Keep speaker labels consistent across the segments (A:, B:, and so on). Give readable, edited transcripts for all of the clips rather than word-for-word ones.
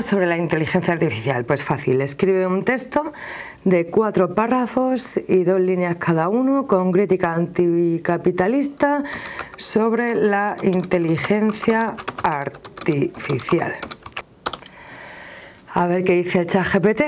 A: sobre la inteligencia artificial? Pues fácil, escribe un texto de 4 párrafos y 2 líneas cada uno con crítica anticapitalista sobre la inteligencia artificial. A ver qué dice el ChatGPT.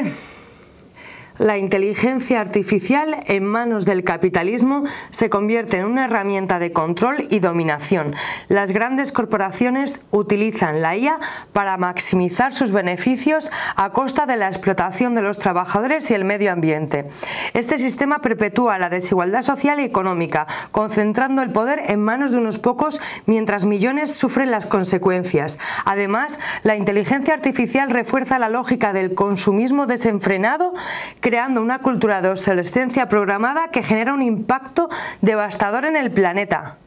A: La inteligencia artificial en manos del capitalismo se convierte en una herramienta de control y dominación. Las grandes corporaciones utilizan la IA para maximizar sus beneficios a costa de la explotación de los trabajadores y el medio ambiente. Este sistema perpetúa la desigualdad social y económica, concentrando el poder en manos de unos pocos mientras millones sufren las consecuencias. Además, la inteligencia artificial refuerza la lógica del consumismo desenfrenado, creando una cultura de obsolescencia programada que genera un impacto devastador en el planeta.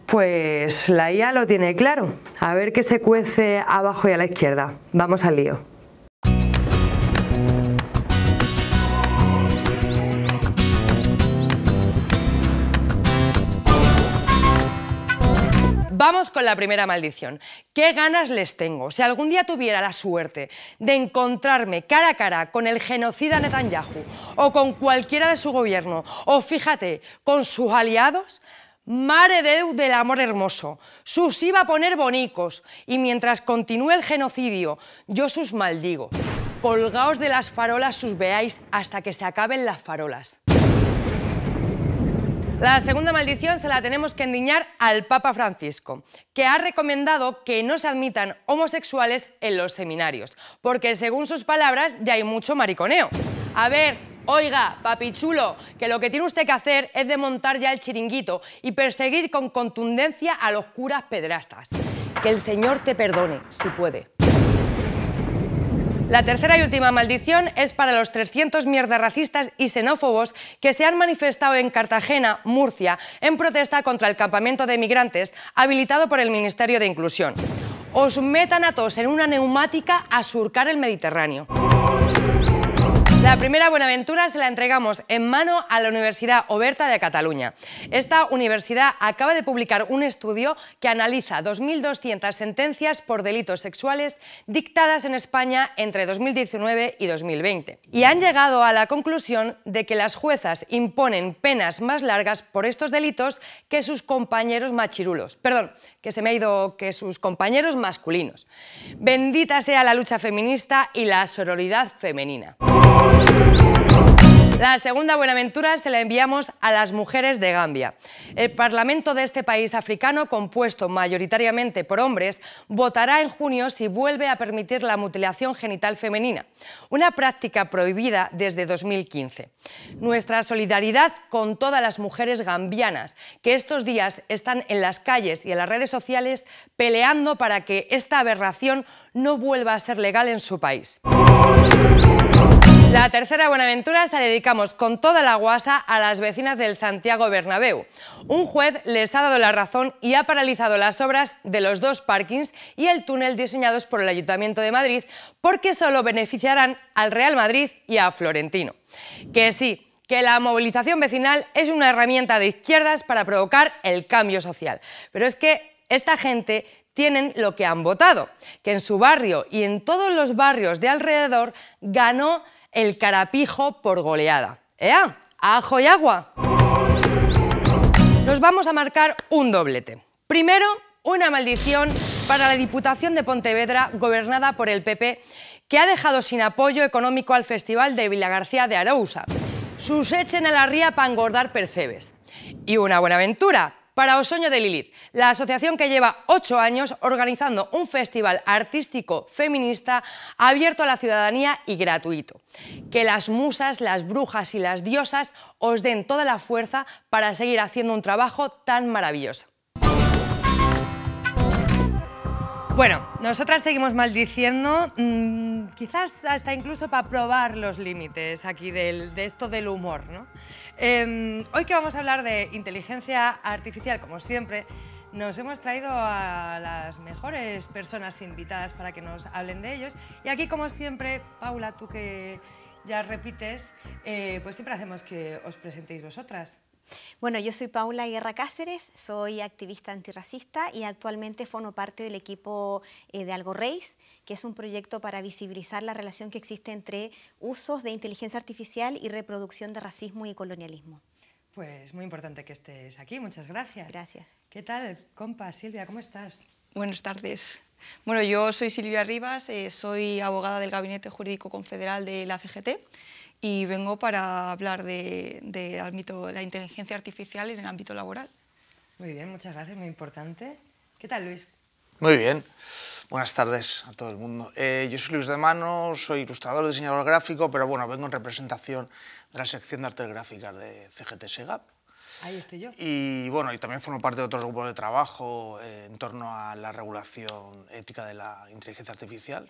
A: Pues la IA lo tiene claro. A ver qué se cuece abajo y a la izquierda. Vamos al lío. Vamos con la primera maldición. ¿Qué ganas les tengo? Si algún día tuviera la suerte de encontrarme cara a cara con el genocida Netanyahu o con cualquiera de su gobierno, o fíjate, con sus aliados, Mare Déu del amor hermoso, sus iba a poner bonicos y mientras continúe el genocidio, yo sus maldigo. Colgaos de las farolas sus veáis hasta que se acaben las farolas. La segunda maldición se la tenemos que endiñar al Papa Francisco, que ha recomendado que no se admitan homosexuales en los seminarios, porque según sus palabras ya hay mucho mariconeo. A ver, oiga, papi chulo, que lo que tiene usted que hacer es desmontar ya el chiringuito y perseguir con contundencia a los curas pedrastas. Que el Señor te perdone, si puede. La tercera y última maldición es para los 300 mierdas racistas y xenófobos que se han manifestado en Cartagena, Murcia, en protesta contra el campamento de migrantes habilitado por el Ministerio de Inclusión. Os metan a todos en una neumática a surcar el Mediterráneo. La primera buenaventura se la entregamos en mano a la Universidad Oberta de Cataluña. Esta universidad acaba de publicar un estudio que analiza 2.200 sentencias por delitos sexuales dictadas en España entre 2019 y 2020. Y han llegado a la conclusión de que las juezas imponen penas más largas por estos delitos que sus compañeros machirulos. Perdón, que se me ha ido, que sus compañeros masculinos. Bendita sea la lucha feminista y la sororidad femenina. La segunda buenaventura se la enviamos a las mujeres de Gambia. El Parlamento de este país africano, compuesto mayoritariamente por hombres, votará en junio si vuelve a permitir la mutilación genital femenina, una práctica prohibida desde 2015. Nuestra solidaridad con todas las mujeres gambianas que estos días están en las calles y en las redes sociales peleando para que esta aberración no vuelva a ser legal en su país. La tercera buenaventura se la dedicamos con toda la guasa a las vecinas del Santiago Bernabéu. Un juez les ha dado la razón y ha paralizado las obras de los 2 parkings y el túnel diseñados por el Ayuntamiento de Madrid porque solo beneficiarán al Real Madrid y a Florentino. Que sí, que la movilización vecinal es una herramienta de izquierdas para provocar el cambio social. Pero es que esta gente tienen lo que han votado, que en su barrio y en todos los barrios de alrededor ganó el carapijo por goleada. ¡Ea! ¡Ajo y agua! Nos vamos a marcar un doblete. Primero, una maldición para la Diputación de Pontevedra, gobernada por el PP, que ha dejado sin apoyo económico al Festival de Vilagarcía de Arousa. Sus echen a la ría para engordar percebes. Y una buenaventura para Osoño de Lilith, la asociación que lleva 8 años organizando un festival artístico feminista abierto a la ciudadanía y gratuito. Que las musas, las brujas y las diosas os den toda la fuerza para seguir haciendo un trabajo tan maravilloso. Bueno, nosotras seguimos maldiciendo, quizás hasta incluso para probar los límites aquí de esto del humor, ¿no? Hoy que vamos a hablar de inteligencia artificial, como siempre, nos hemos traído a las mejores personas invitadas para que nos hablen de ellos. Y aquí, como siempre, Paula, tú que ya repites, pues siempre hacemos que os presentéis vosotras.
B: Bueno, yo soy Paula Guerra Cáceres, soy activista antirracista y actualmente formo parte del equipo de Algo Race, que es un proyecto para visibilizar la relación que existe entre usos de inteligencia artificial y reproducción de racismo y colonialismo.
A: Pues muy importante que estés aquí, muchas gracias.
B: Gracias.
A: ¿Qué tal, compa? Silvia, ¿cómo estás?
C: Buenas tardes. Bueno, yo soy Silvia Rivas, soy abogada del Gabinete Jurídico Confederal de la CGT y vengo para hablar del ámbito de la inteligencia artificial en el ámbito laboral.
A: Muy bien, muchas gracias, muy importante. ¿Qué tal, Luis?
D: Muy bien. Buenas tardes a todo el mundo. Yo soy Luis de Mano, soy ilustrador, diseñador gráfico, pero bueno, vengo en representación de la sección de artes gráficas de CGT SEGAP.
A: Ahí estoy yo.
D: Y bueno, y también formo parte de otros grupos de trabajo en torno a la regulación ética de la inteligencia artificial,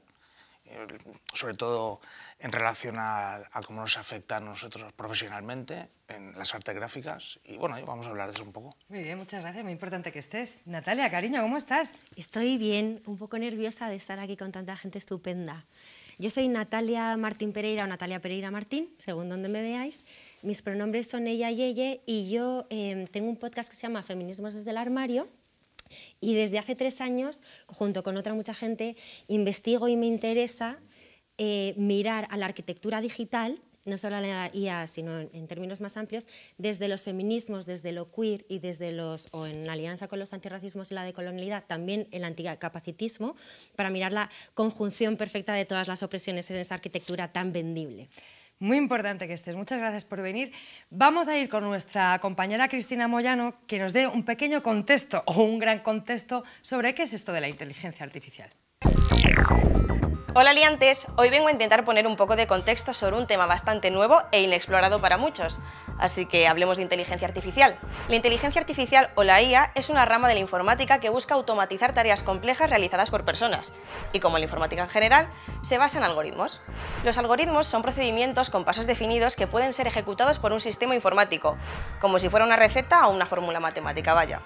D: sobre todo en relación a cómo nos afecta a nosotros profesionalmente en las artes gráficas. Y bueno, vamos a hablar de eso un poco.
A: Muy bien, muchas gracias, muy importante que estés. Natalia, cariño, ¿cómo estás?
E: Estoy bien, un poco nerviosa de estar aquí con tanta gente estupenda. Yo soy Natalia Martín Pereira o Natalia Pereira Martín, según donde me veáis. Mis pronombres son ella y ella y yo tengo un podcast que se llama Feminismos desde el armario y desde hace 3 años, junto con otra mucha gente, investigo y me interesa mirar a la arquitectura digital, no solo a la IA, sino en términos más amplios, desde los feminismos, desde lo queer y o en alianza con los antirracismos y la decolonialidad, también el anticapacitismo, para mirar la conjunción perfecta de todas las opresiones en esa arquitectura tan vendible.
A: Muy importante que estés, muchas gracias por venir. Vamos a ir con nuestra compañera Cristina Moyano, que nos dé un pequeño contexto o un gran contexto sobre qué es esto de la inteligencia artificial.
F: Hola liantes, hoy vengo a intentar poner un poco de contexto sobre un tema bastante nuevo e inexplorado para muchos. Así que hablemos de inteligencia artificial. La inteligencia artificial o la IA es una rama de la informática que busca automatizar tareas complejas realizadas por personas. Y como en la informática en general, se basa en algoritmos. Los algoritmos son procedimientos con pasos definidos que pueden ser ejecutados por un sistema informático, como si fuera una receta o una fórmula matemática, vaya.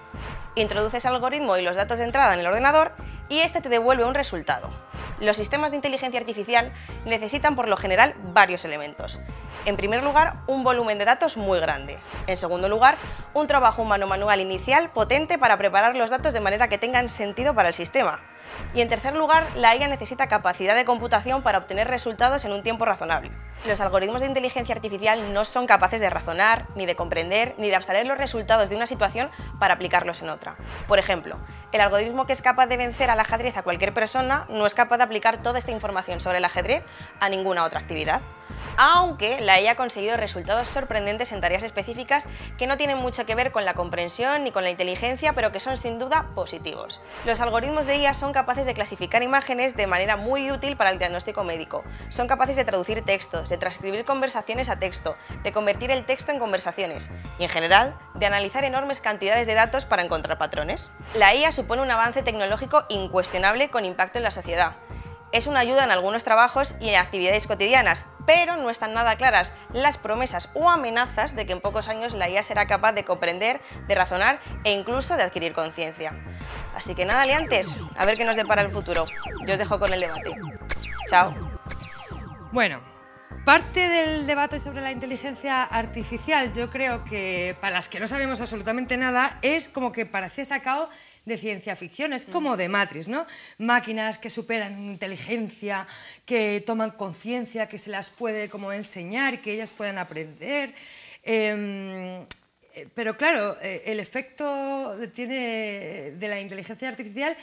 F: Introduces el algoritmo y los datos de entrada en el ordenador y este te devuelve un resultado. Los sistemas de inteligencia artificial necesitan por lo general varios elementos. En primer lugar, un volumen de datos muy grande. En segundo lugar, un trabajo humano manual inicial potente para preparar los datos de manera que tengan sentido para el sistema. Y en tercer lugar, la IA necesita capacidad de computación para obtener resultados en un tiempo razonable. Los algoritmos de inteligencia artificial no son capaces de razonar, ni de comprender, ni de abstraer los resultados de una situación para aplicarlos en otra. Por ejemplo, el algoritmo que es capaz de vencer al ajedrez a cualquier persona no es capaz de aplicar toda esta información sobre el ajedrez a ninguna otra actividad. Aunque la IA ha conseguido resultados sorprendentes en tareas específicas que no tienen mucho que ver con la comprensión ni con la inteligencia, pero que son sin duda positivos. Los algoritmos de IA son capaces de clasificar imágenes de manera muy útil para el diagnóstico médico. Son capaces de traducir textos, de transcribir conversaciones a texto, de convertir el texto en conversaciones y, en general, de analizar enormes cantidades de datos para encontrar patrones. La IA supone un avance tecnológico incuestionable con impacto en la sociedad. Es una ayuda en algunos trabajos y en actividades cotidianas, pero no están nada claras las promesas o amenazas de que en pocos años la IA será capaz de comprender, de razonar e incluso de adquirir conciencia. Así que nada, liantes, a ver qué nos depara el futuro. Yo os dejo con el debate. Chao.
A: Bueno, parte del debate sobre la inteligencia artificial, yo creo que para las que no sabemos absolutamente nada, es como que parece sacado de ciencia ficción, es como de Matrix, ¿no? Máquinas que superan inteligencia, que toman conciencia, que se las puede como enseñar, que ellas puedan aprender. Pero claro, el efecto de la inteligencia artificial,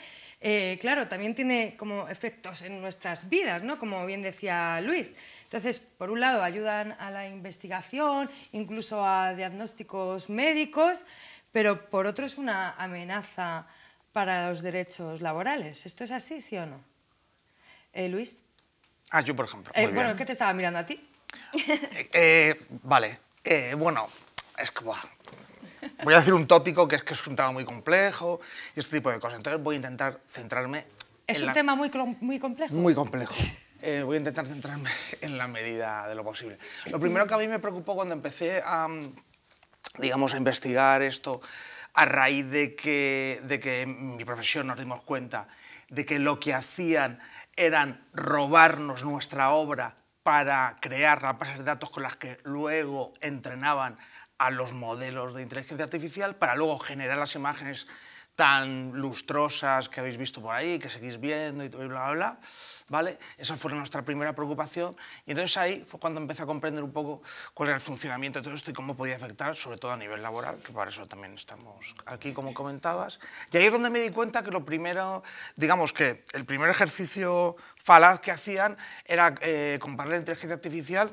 A: claro, también tiene como efectos en nuestras vidas, ¿no? Como bien decía Luis. Entonces, por un lado, ayudan a la investigación, incluso a diagnósticos médicos, pero por otro es una amenaza para los derechos laborales. ¿Esto es así, sí o no? Luis.
D: Yo, por ejemplo.
A: Bueno, ¿qué te estaba mirando a ti?
D: Vale. Bueno, es que voy a decir un tópico que es un tema muy complejo y este tipo de cosas. Entonces voy a intentar centrarme...
A: ¿Es un tema muy complejo?
D: Muy complejo. Voy a intentar centrarme en la medida de lo posible. Lo primero que a mí me preocupó cuando empecé a investigar esto, a raíz de que en mi profesión nos dimos cuenta de que lo que hacían eran robarnos nuestra obra para crear las bases de datos con las que luego entrenaban a los modelos de inteligencia artificial para luego generar las imágenes tan lustrosas que habéis visto por ahí, que seguís viendo y bla, bla, bla, ¿vale? Esa fue nuestra primera preocupación y entonces ahí fue cuando empecé a comprender un poco cuál era el funcionamiento de todo esto y cómo podía afectar, sobre todo a nivel laboral, que para eso también estamos aquí, como comentabas. Y ahí es donde me di cuenta que lo primero, digamos que el primer ejercicio falaz que hacían era comparar la inteligencia artificial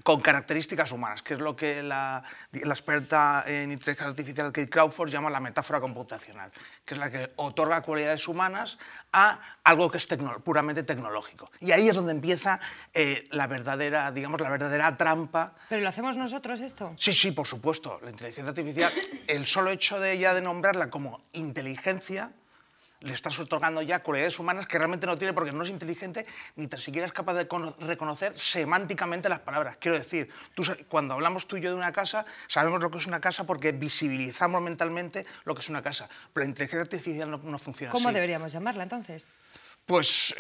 D: con características humanas, que es lo que la experta en inteligencia artificial Kate Crawford llama la metáfora computacional, que es la que otorga cualidades humanas a algo que es puramente tecnológico. Y ahí es donde empieza la verdadera, digamos, la verdadera trampa.
A: ¿Pero lo hacemos nosotros esto?
D: Sí, sí, por supuesto. La inteligencia artificial, el solo hecho de ella de nombrarla como inteligencia, le estás otorgando ya cualidades humanas que realmente no tiene porque no es inteligente ni tan siquiera es capaz de reconocer semánticamente las palabras. Quiero decir, cuando hablamos tú y yo de una casa, sabemos lo que es una casa porque visibilizamos mentalmente lo que es una casa, pero la inteligencia artificial no funciona así.
A: ¿Cómo deberíamos llamarla entonces?
D: Pues...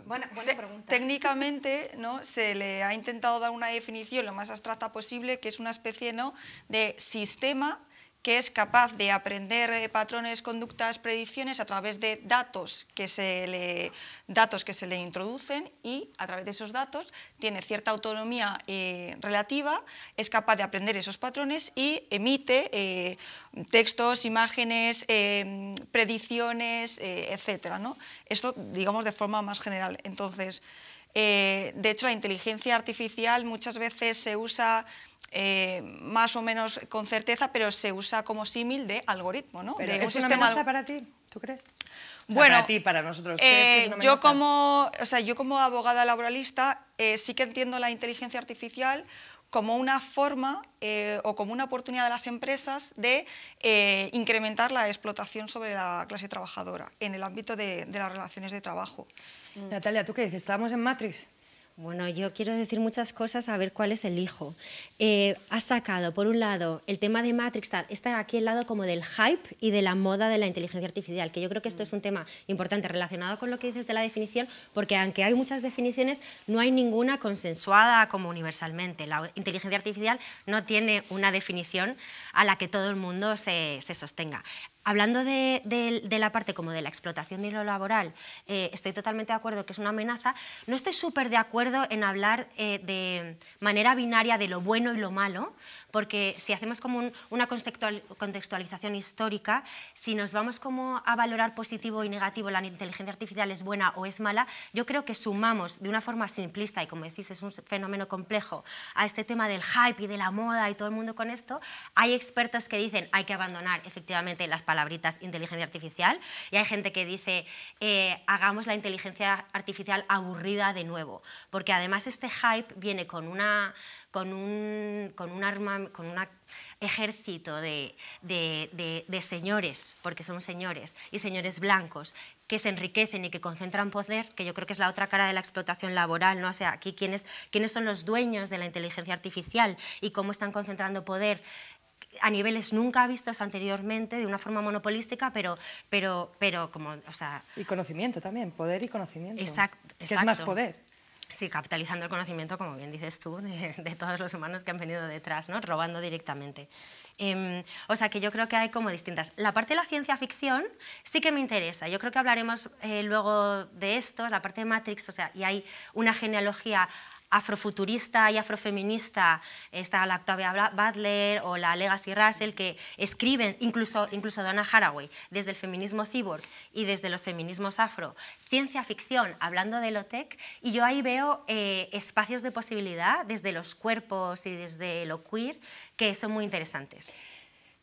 B: Buena pregunta.
C: Técnicamente, ¿no?, se le ha intentado dar una definición lo más abstracta posible, que es una especie, ¿no?, de sistema que es capaz de aprender patrones, conductas, predicciones a través de datos que se le introducen y a través de esos datos tiene cierta autonomía relativa, es capaz de aprender esos patrones y emite textos, imágenes, predicciones, etcétera, ¿no? Esto, digamos, de forma más general. Entonces, de hecho, la inteligencia artificial muchas veces se usa más o menos con certeza, pero se usa como símil de algoritmo, ¿no?
A: ¿Pero
C: de
A: es una amenaza para ti? ¿Tú crees? O sea,
C: bueno,
A: para ti, para nosotros. ¿Crees que es una
C: yo como abogada laboralista sí que entiendo la inteligencia artificial como una forma o como una oportunidad de las empresas de incrementar la explotación sobre la clase trabajadora en el ámbito de las relaciones de trabajo.
A: Natalia, ¿tú qué dices? ¿Estábamos en Matrix?
E: Bueno, yo quiero decir muchas cosas, a ver cuál es el hijo. Has sacado, por un lado, el tema de Matrix, está aquí al lado como del hype y de la moda de la inteligencia artificial, que yo creo que esto es un tema importante relacionado con lo que dices de la definición, porque aunque hay muchas definiciones, no hay ninguna consensuada como universalmente. La inteligencia artificial no tiene una definición a la que todo el mundo se sostenga. Hablando de la parte como de la explotación de lo laboral, estoy totalmente de acuerdo que es una amenaza. No estoy súper de acuerdo en hablar de manera binaria de lo bueno y lo malo, porque si hacemos como una contextualización histórica, si nos vamos como a valorar positivo y negativo, la inteligencia artificial es buena o es mala, yo creo que sumamos de una forma simplista, y como decís es un fenómeno complejo, a este tema del hype y de la moda y todo el mundo con esto. Hay expertos que dicen hay que abandonar efectivamente las palabritas inteligencia artificial, y hay gente que dice hagamos la inteligencia artificial aburrida de nuevo, porque además este hype viene con un ejército de señores, porque son señores y señores blancos, que se enriquecen y que concentran poder, que yo creo que es la otra cara de la explotación laboral, ¿no? O sea, aquí quiénes son los dueños de la inteligencia artificial y cómo están concentrando poder a niveles nunca vistos anteriormente, de una forma monopolística, pero como, o sea...
A: Y conocimiento también, poder y conocimiento.
E: Exacto.
A: ¿Qué es más poder?
E: Sí, capitalizando el conocimiento, como bien dices tú, de todos los humanos que han venido detrás, ¿no? Robando directamente. O sea, que yo creo que hay como distintas. La parte de la ciencia ficción sí que me interesa. Yo creo que hablaremos luego de esto, la parte de Matrix, o sea, y hay una genealogía afrofuturista y afrofeminista, está la Octavia Butler o la Legacy Russell, que escriben, incluso Donna Haraway, desde el feminismo cyborg y desde los feminismos afro, ciencia ficción, hablando de lo tech, y yo ahí veo espacios de posibilidad desde los cuerpos y desde lo queer que son muy interesantes.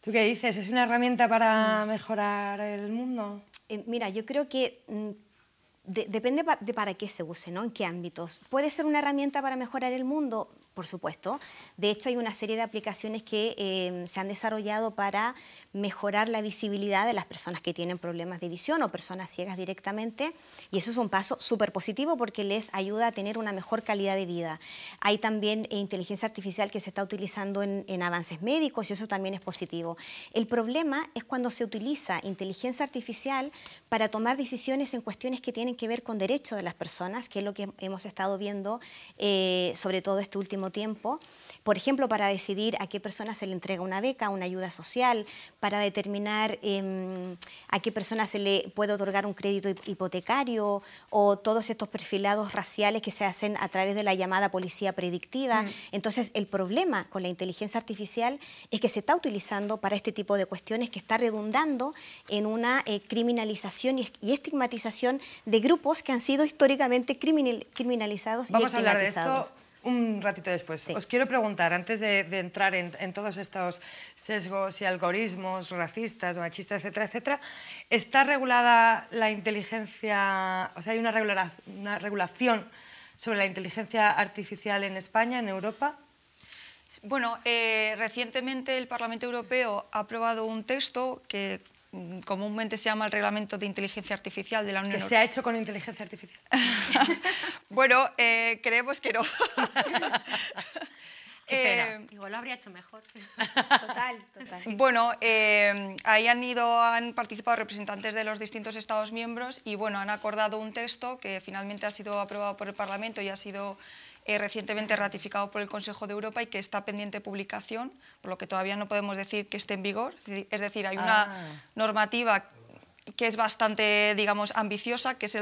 A: ¿Tú qué dices? ¿Es una herramienta para mejorar el mundo?
B: Mira, yo creo que... depende de para qué se use, ¿no? En qué ámbitos. ¿Puede ser una herramienta para mejorar el mundo? Por supuesto. De hecho, hay una serie de aplicaciones que se han desarrollado para mejorar la visibilidad de las personas que tienen problemas de visión o personas ciegas directamente, y eso es un paso súper positivo porque les ayuda a tener una mejor calidad de vida. Hay también inteligencia artificial que se está utilizando en avances médicos y eso también es positivo. El problema es cuando se utiliza inteligencia artificial para tomar decisiones en cuestiones que tienen tienen que ver con derechos de las personas, que es lo que hemos estado viendo sobre todo este último tiempo. Por ejemplo, para decidir a qué persona se le entrega una beca, una ayuda social, para determinar a qué persona se le puede otorgar un crédito hipotecario, o todos estos perfilados raciales que se hacen a través de la llamada policía predictiva. Entonces, el problema con la inteligencia artificial es que se está utilizando para este tipo de cuestiones, que está redundando en una criminalización y estigmatización de grupos que han sido históricamente criminalizados.
A: Vamos
B: y
A: a hablar de
B: estigmatizados.
A: esto un ratito después.
B: Sí.
A: Os quiero preguntar, antes de entrar en todos estos sesgos y algoritmos racistas, machistas, etcétera, etcétera, ¿está regulada la inteligencia, o sea, hay una regulación sobre la inteligencia artificial en España, en Europa?
C: Bueno, recientemente el Parlamento Europeo ha aprobado un texto que comúnmente se llama el Reglamento de Inteligencia Artificial de la Unión
A: ¿Que
C: Europea.
A: se ha hecho con inteligencia artificial?
C: Bueno, creemos que no.
E: Qué pena. Igual lo habría hecho mejor.
B: Total.
C: Bueno, ahí han participado representantes de los distintos Estados miembros y bueno, han acordado un texto que finalmente ha sido aprobado por el Parlamento y ha sido recientemente ratificado por el Consejo de Europa y que está pendiente de publicación, por lo que todavía no podemos decir que esté en vigor. Es decir, hay una normativa que es bastante, digamos, ambiciosa, que es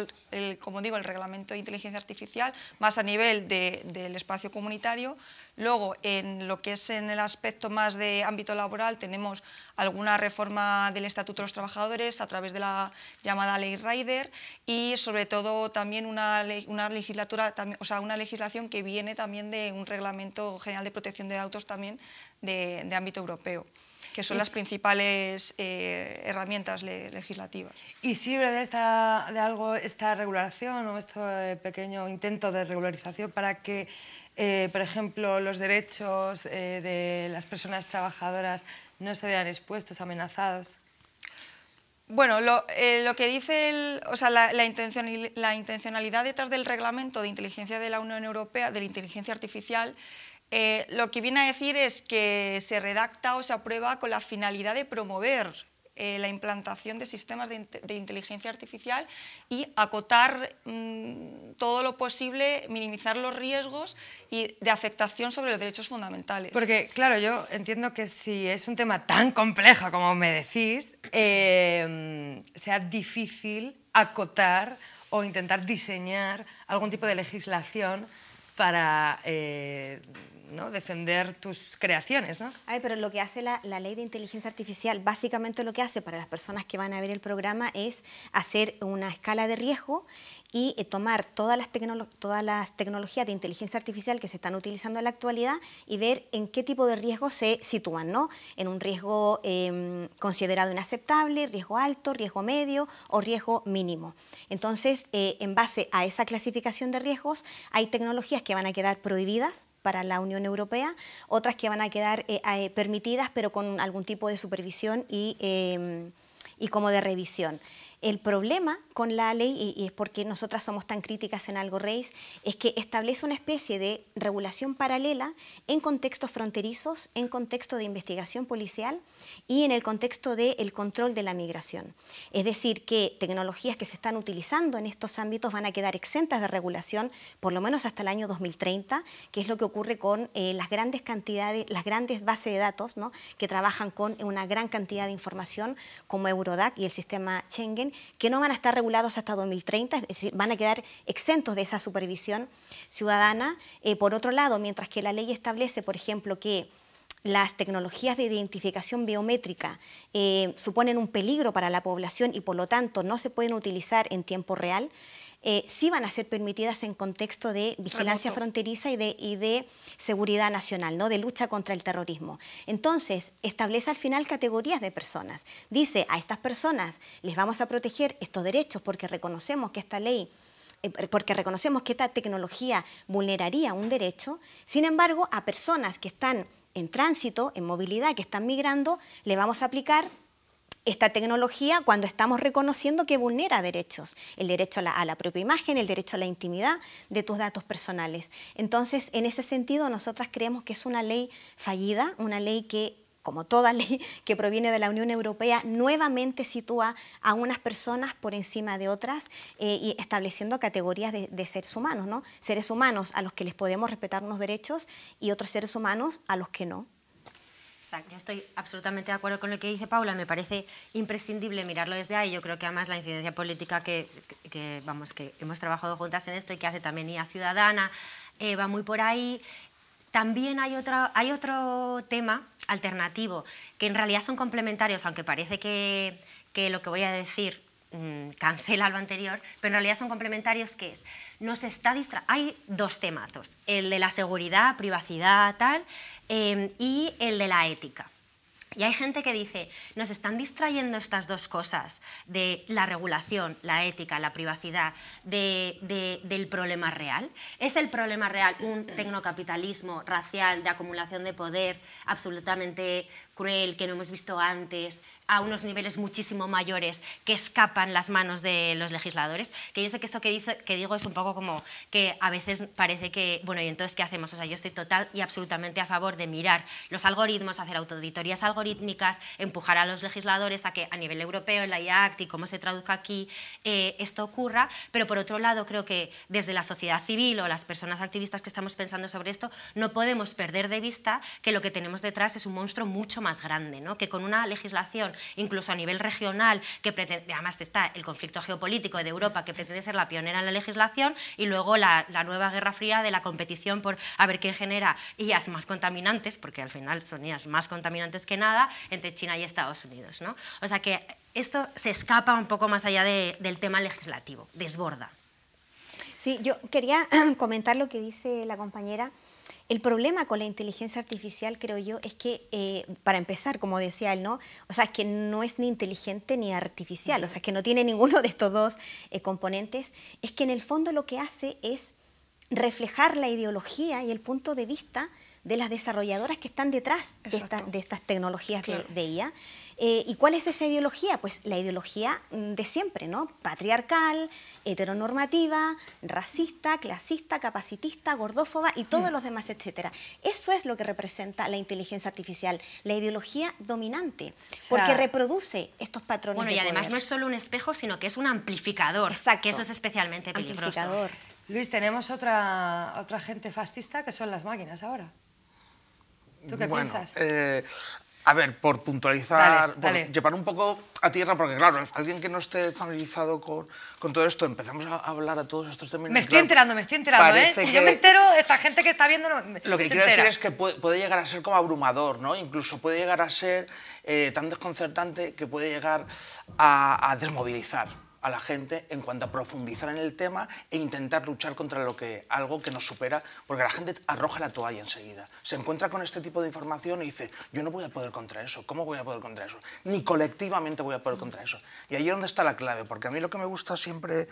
C: como digo, el Reglamento de Inteligencia Artificial, más a nivel del espacio comunitario. Luego, en lo que es en el aspecto más de ámbito laboral, tenemos alguna reforma del Estatuto de los Trabajadores a través de la llamada Ley Rider y, sobre todo, también una legislación que viene también de un Reglamento General de Protección de Datos también de ámbito europeo, que son las principales herramientas legislativas.
A: ¿Y sirve de algo esta regulación o este pequeño intento de regularización para que, por ejemplo, los derechos de las personas trabajadoras no se vean expuestos, amenazados?
C: Bueno, lo que dice la intencionalidad detrás del reglamento de inteligencia de la Unión Europea, de la inteligencia artificial, lo que viene a decir es que se redacta o se aprueba con la finalidad de promover la implantación de sistemas de inteligencia artificial y acotar todo lo posible, minimizar los riesgos y de afectación sobre los derechos fundamentales.
A: Porque, claro, yo entiendo que si es un tema tan complejo como me decís, sea difícil acotar o intentar diseñar algún tipo de legislación para ¿no? defender tus creaciones, ¿no?
B: Ay, pero lo que hace la ley de inteligencia artificial, básicamente lo que hace para las personas que van a ver el programa es hacer una escala de riesgo y tomar todas las tecnologías de inteligencia artificial que se están utilizando en la actualidad y ver en qué tipo de riesgo se sitúan, ¿no? En un riesgo considerado inaceptable, riesgo alto, riesgo medio o riesgo mínimo. Entonces, en base a esa clasificación de riesgos, hay tecnologías que van a quedar prohibidas para la Unión Europea, otras que van a quedar permitidas, pero con algún tipo de supervisión y como de revisión. El problema con la ley, y es porque nosotras somos tan críticas en Algo Reis, es que establece una especie de regulación paralela en contextos fronterizos, en contexto de investigación policial y en el contexto del control de la migración. Es decir, que tecnologías que se están utilizando en estos ámbitos van a quedar exentas de regulación por lo menos hasta el año 2030, que es lo que ocurre con las grandes bases de datos, ¿no? Que trabajan con una gran cantidad de información como Eurodac y el sistema Schengen, que no van a estar regulados hasta 2030, es decir, van a quedar exentos de esa supervisión ciudadana. Por otro lado, mientras que la ley establece, por ejemplo, que las tecnologías de identificación biométrica suponen un peligro para la población y por lo tanto no se pueden utilizar en tiempo real, sí van a ser permitidas en contexto de vigilancia fronteriza y de seguridad nacional, ¿no? De lucha contra el terrorismo. Entonces, establece al final categorías de personas. Dice, a estas personas les vamos a proteger estos derechos porque reconocemos que esta ley, porque reconocemos que esta tecnología vulneraría un derecho. Sin embargo, a personas que están en tránsito, en movilidad, que están migrando, le vamos a aplicar esta tecnología cuando estamos reconociendo que vulnera derechos, el derecho a la propia imagen, el derecho a la intimidad de tus datos personales. Entonces, en ese sentido, nosotras creemos que es una ley fallida, una ley que como toda ley que proviene de la Unión Europea, nuevamente sitúa a unas personas por encima de otras y estableciendo categorías de seres humanos, ¿no? Seres humanos a los que les podemos respetar unos derechos y otros seres humanos a los que no.
E: Exacto. Yo estoy absolutamente de acuerdo con lo que dice Paula, me parece imprescindible mirarlo desde ahí. Yo creo que además la incidencia política que hemos trabajado juntas en esto y que hace también IA Ciudadana va muy por ahí. También hay otro tema alternativo, que en realidad son complementarios, aunque parece que lo que voy a decir cancela lo anterior, pero en realidad son complementarios, que es, hay dos temazos, el de la seguridad, privacidad, tal, y el de la ética. Y hay gente que dice, nos están distrayendo estas dos cosas, de la regulación, la ética, la privacidad, del problema real. ¿Es el problema real un tecnocapitalismo racial de acumulación de poder absolutamente cruel, que no hemos visto antes, a unos niveles muchísimo mayores, que escapan las manos de los legisladores? Que yo sé que esto que digo es un poco como que a veces parece que, bueno, ¿y entonces qué hacemos? O sea, yo estoy total y absolutamente a favor de mirar los algoritmos, hacer auditorías algorítmicas, empujar a los legisladores a que a nivel europeo, en la IA Act y cómo se traduzca aquí, esto ocurra, pero por otro lado creo que desde la sociedad civil o las personas activistas que estamos pensando sobre esto, no podemos perder de vista que lo que tenemos detrás es un monstruo mucho más grande, ¿no? Que con una legislación incluso a nivel regional, que pretende, además está el conflicto geopolítico de Europa, que pretende ser la pionera en la legislación, y luego la nueva guerra fría de la competición por a ver quién genera IAs más contaminantes, porque al final son IAs más contaminantes que nada, entre China y Estados Unidos, ¿no? O sea que esto se escapa un poco más allá del tema legislativo, desborda.
B: Sí, yo quería comentar lo que dice la compañera. El problema con la inteligencia artificial, creo yo, es que, para empezar, como decía él, ¿no? O sea, es que no es ni inteligente ni artificial, o sea, que no tiene ninguno de estos dos componentes. Es que en el fondo lo que hace es reflejar la ideología y el punto de vista de las desarrolladoras que están detrás de estas tecnologías, claro, de IA. ¿Y cuál es esa ideología? Pues la ideología de siempre, ¿no? Patriarcal, heteronormativa, racista, clasista, capacitista, gordófoba y todos los demás, etcétera. Eso es lo que representa la inteligencia artificial, la ideología dominante, porque reproduce estos patrones de poder.
E: Bueno, y además no es solo un espejo, sino que es un amplificador,
B: exacto,
E: que eso es especialmente peligroso.
B: Amplificador.
A: Luis, tenemos otra gente fascista que son las máquinas ahora. ¿Tú qué piensas?
D: A ver, por puntualizar,
A: dale.
D: por llevar un poco a tierra, porque claro, alguien que no esté familiarizado con todo esto, empezamos a hablar a todos estos términos.
A: Me estoy enterando, ¿eh? Si yo me entero, esta gente que está viendo
D: lo que quiero decir es que puede llegar a ser como abrumador, ¿no? Incluso puede llegar a ser tan desconcertante que puede llegar a desmovilizar a la gente en cuanto a profundizar en el tema e intentar luchar contra algo que nos supera, porque la gente arroja la toalla enseguida. Se encuentra con este tipo de información y dice, yo no voy a poder contra eso, ¿cómo voy a poder contra eso? Ni colectivamente voy a poder contra eso. Y ahí es donde está la clave, porque a mí lo que me gusta siempre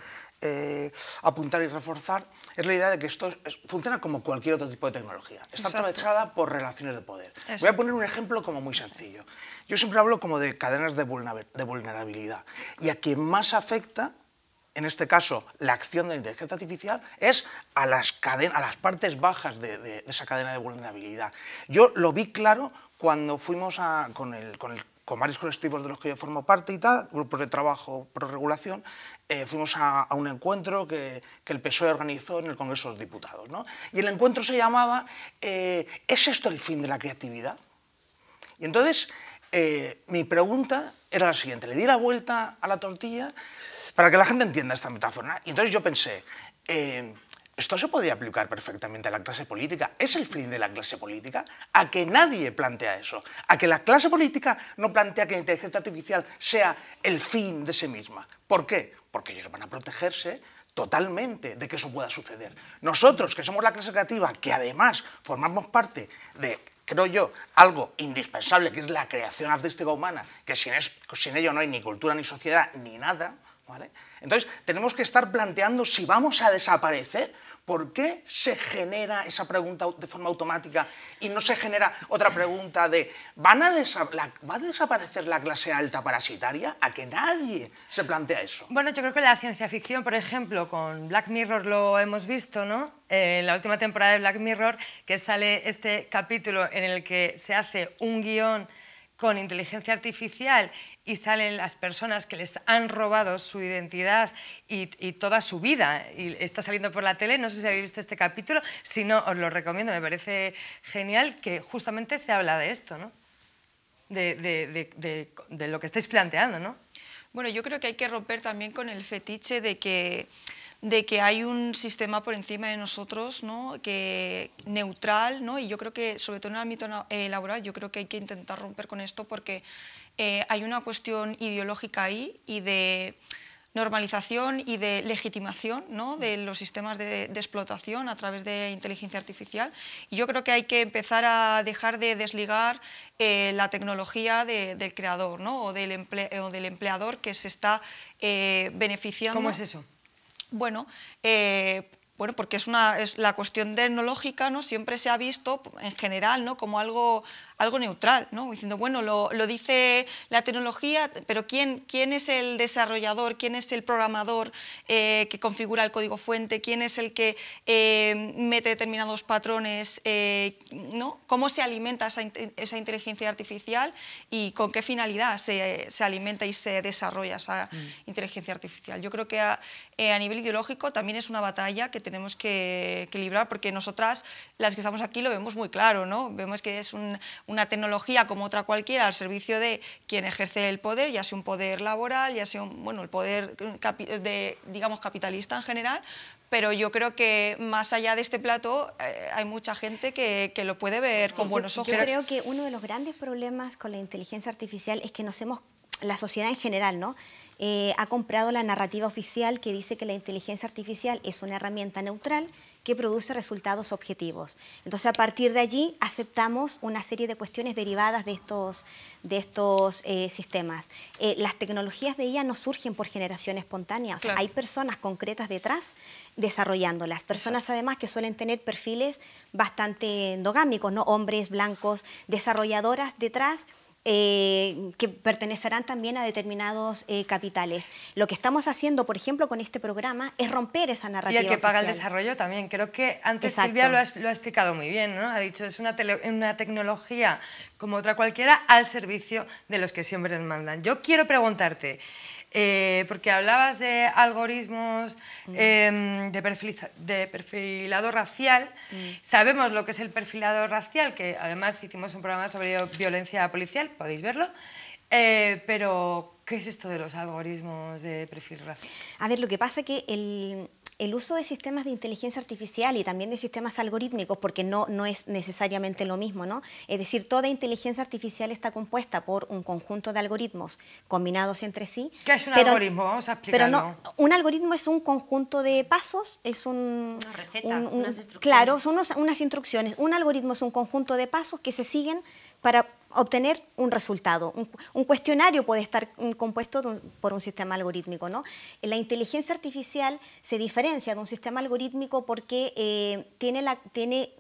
D: apuntar y reforzar es la idea de que esto funciona como cualquier otro tipo de tecnología. Está atravesada por relaciones de poder. Voy a poner un ejemplo como muy sencillo. Yo siempre hablo como de cadenas de vulnerabilidad. Y a quien más afecta, en este caso, la acción de la inteligencia artificial, es a las partes bajas de esa cadena de vulnerabilidad. Yo lo vi claro cuando fuimos con varios colectivos de los que yo formo parte y tal, grupos de trabajo pro regulación, fuimos a un encuentro que el PSOE organizó en el Congreso de los Diputados, ¿no? Y el encuentro se llamaba ¿es esto el fin de la creatividad? Y entonces mi pregunta era la siguiente, le di la vuelta a la tortilla para que la gente entienda esta metáfora. Y entonces yo pensé, esto se podría aplicar perfectamente a la clase política. ¿Es el fin de la clase política? A que nadie plantea eso. A que la clase política no plantea que la inteligencia artificial sea el fin de sí misma. ¿Por qué? Porque ellos van a protegerse totalmente de que eso pueda suceder. Nosotros, que somos la clase creativa, que además formamos parte de, creo yo, algo indispensable, que es la creación artística humana, que sin ello no hay ni cultura, ni sociedad, ni nada, ¿vale? Entonces, tenemos que estar planteando si vamos a desaparecer. ¿Por qué se genera esa pregunta de forma automática y no se genera otra pregunta de ¿va a desaparecer la clase alta parasitaria? A que nadie se plantea eso.
A: Bueno, yo creo que la ciencia ficción, por ejemplo, con Black Mirror lo hemos visto, ¿no? En la última temporada de Black Mirror, que sale este capítulo en el que se hace un guión con inteligencia artificial y salen las personas que les han robado su identidad y toda su vida, y está saliendo por la tele, no sé si habéis visto este capítulo, si no, os lo recomiendo, me parece genial que justamente se habla de esto, ¿no? De lo que estáis planteando, ¿no?
C: Bueno, yo creo que hay que romper también con el fetiche de que hay un sistema por encima de nosotros, ¿no? Que neutral, ¿no? Y yo creo que, sobre todo en el ámbito laboral, yo creo que hay que intentar romper con esto porque hay una cuestión ideológica ahí y de normalización y de legitimación, ¿no? De los sistemas de explotación a través de inteligencia artificial. Y yo creo que hay que empezar a dejar de desligar la tecnología del creador, ¿no? o del empleador que se está beneficiando.
A: ¿Cómo es eso?
C: Bueno, porque es la cuestión tecnológica, ¿no? Siempre se ha visto en general, ¿no? Como algo neutral, ¿no? Diciendo, bueno, lo dice la tecnología, pero ¿quién es el desarrollador? ¿Quién es el programador que configura el código fuente? ¿Quién es el que mete determinados patrones? ¿No? ¿Cómo se alimenta esa inteligencia artificial y con qué finalidad se alimenta y se desarrolla esa inteligencia artificial? Yo creo que a nivel ideológico también es una batalla que tenemos que librar, porque nosotras, las que estamos aquí, lo vemos muy claro, ¿no? Vemos que es una tecnología como otra cualquiera al servicio de quien ejerce el poder, ya sea un poder laboral, ya sea el poder digamos capitalista en general, pero yo creo que más allá de este plató hay mucha gente que lo puede ver con buenos ojos.
B: Yo creo que uno de los grandes problemas con la inteligencia artificial es que la sociedad en general, ¿no? Ha comprado la narrativa oficial que dice que la inteligencia artificial es una herramienta neutral que produce resultados objetivos. Entonces, a partir de allí, aceptamos una serie de cuestiones derivadas de estos sistemas. Las tecnologías de IA no surgen por generación espontánea, o sea, hay personas concretas detrás desarrollándolas, personas además que suelen tener perfiles bastante endogámicos, ¿no? Hombres blancos, desarrolladoras detrás, que pertenecerán también a determinados capitales. Lo que estamos haciendo, por ejemplo, con este programa es romper esa narrativa
A: Y el que paga el
B: oficial.
A: desarrollo también. Creo que antes
B: Exacto.
A: Silvia lo ha explicado muy bien, ¿no? Ha dicho, es una tecnología como otra cualquiera al servicio de los que siempre nos mandan. Yo quiero preguntarte, porque hablabas de algoritmos de perfilado racial. Sabemos lo que es el perfilado racial, que además hicimos un programa sobre violencia policial, podéis verlo. Pero, ¿qué es esto de los algoritmos de perfil racial?
B: A ver, lo que pasa es que el uso de sistemas de inteligencia artificial y también de sistemas algorítmicos, porque no es necesariamente lo mismo, ¿no? Es decir, toda inteligencia artificial está compuesta por un conjunto de algoritmos combinados entre sí.
A: ¿Qué es un algoritmo? Vamos a explicarlo.
B: Pero no, un algoritmo es un conjunto de pasos, es una
E: receta, unas instrucciones.
B: Claro, son unas instrucciones. Un algoritmo es un conjunto de pasos que se siguen para obtener un resultado. Un cuestionario puede estar compuesto por un sistema algorítmico, ¿no? La inteligencia artificial se diferencia de un sistema algorítmico porque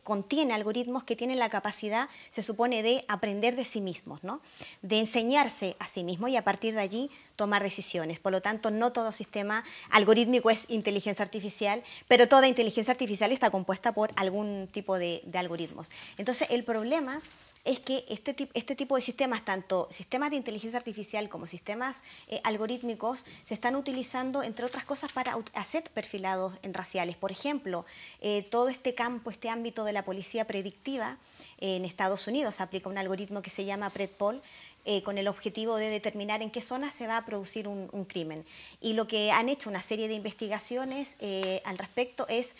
B: contiene algoritmos que tienen la capacidad, se supone, de aprender de sí mismos, ¿no? De enseñarse a sí mismo y a partir de allí tomar decisiones. Por lo tanto, no todo sistema algorítmico es inteligencia artificial, pero toda inteligencia artificial está compuesta por algún tipo de algoritmos. Entonces, el problema es que este tipo de sistemas, tanto sistemas de inteligencia artificial como sistemas algorítmicos, se están utilizando, entre otras cosas, para hacer perfilados raciales. Por ejemplo, todo este campo, este ámbito de la policía predictiva, en Estados Unidos se aplica un algoritmo que se llama PredPol, con el objetivo de determinar en qué zona se va a producir un crimen. Y lo que han hecho una serie de investigaciones al respecto es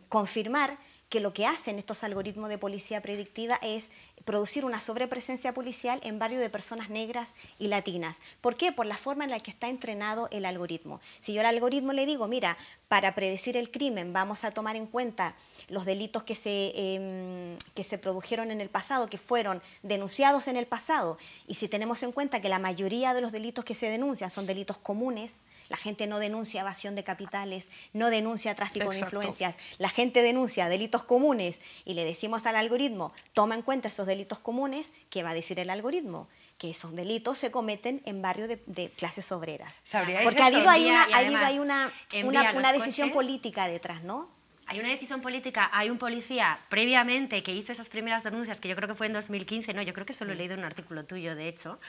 B: confirmar que lo que hacen estos algoritmos de policía predictiva es producir una sobrepresencia policial en barrios de personas negras y latinas. ¿Por qué? Por la forma en la que está entrenado el algoritmo. Si yo al algoritmo le digo, mira, para predecir el crimen vamos a tomar en cuenta los delitos que se produjeron en el pasado, que fueron denunciados en el pasado, y si tenemos en cuenta que la mayoría de los delitos que se denuncian son delitos comunes, la gente no denuncia evasión de capitales, no denuncia tráfico de influencias, la gente denuncia delitos comunes y le decimos al algoritmo, toma en cuenta esos delitos comunes, ¿qué va a decir el algoritmo? Que esos delitos se cometen en barrios de clases obreras.
A: ¿Sabríais
B: porque
A: esto?
B: ha habido ahí una decisión política detrás, ¿no?
E: Hay una decisión política, hay un policía previamente que hizo esas primeras denuncias, que yo creo que fue en 2015, no, yo creo que esto lo he leído en un artículo tuyo, de hecho,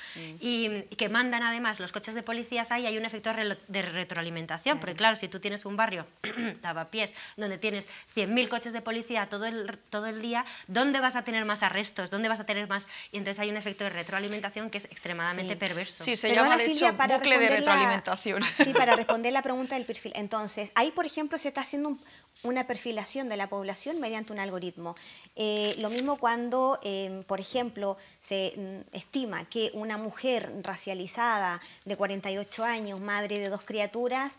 E: y que mandan además los coches de policías ahí, hay un efecto de retroalimentación, porque claro, si tú tienes un barrio, Lavapiés, donde tienes 100.000 coches de policía todo el día, ¿dónde vas a tener más arrestos? ¿Dónde vas a tener más? Y entonces hay un efecto de retroalimentación que es extremadamente perverso.
C: Sí, se
B: Pero
C: llama
B: ahora,
C: de
B: Silvia,
C: hecho
B: para
C: bucle de
B: responder
C: retroalimentación.
B: Sí, para responder la pregunta del perfil. Entonces, ahí, por ejemplo, se está haciendo una perfilación de la población mediante un algoritmo. Lo mismo cuando, por ejemplo, se estima que una mujer racializada de 48 años, madre de 2 criaturas,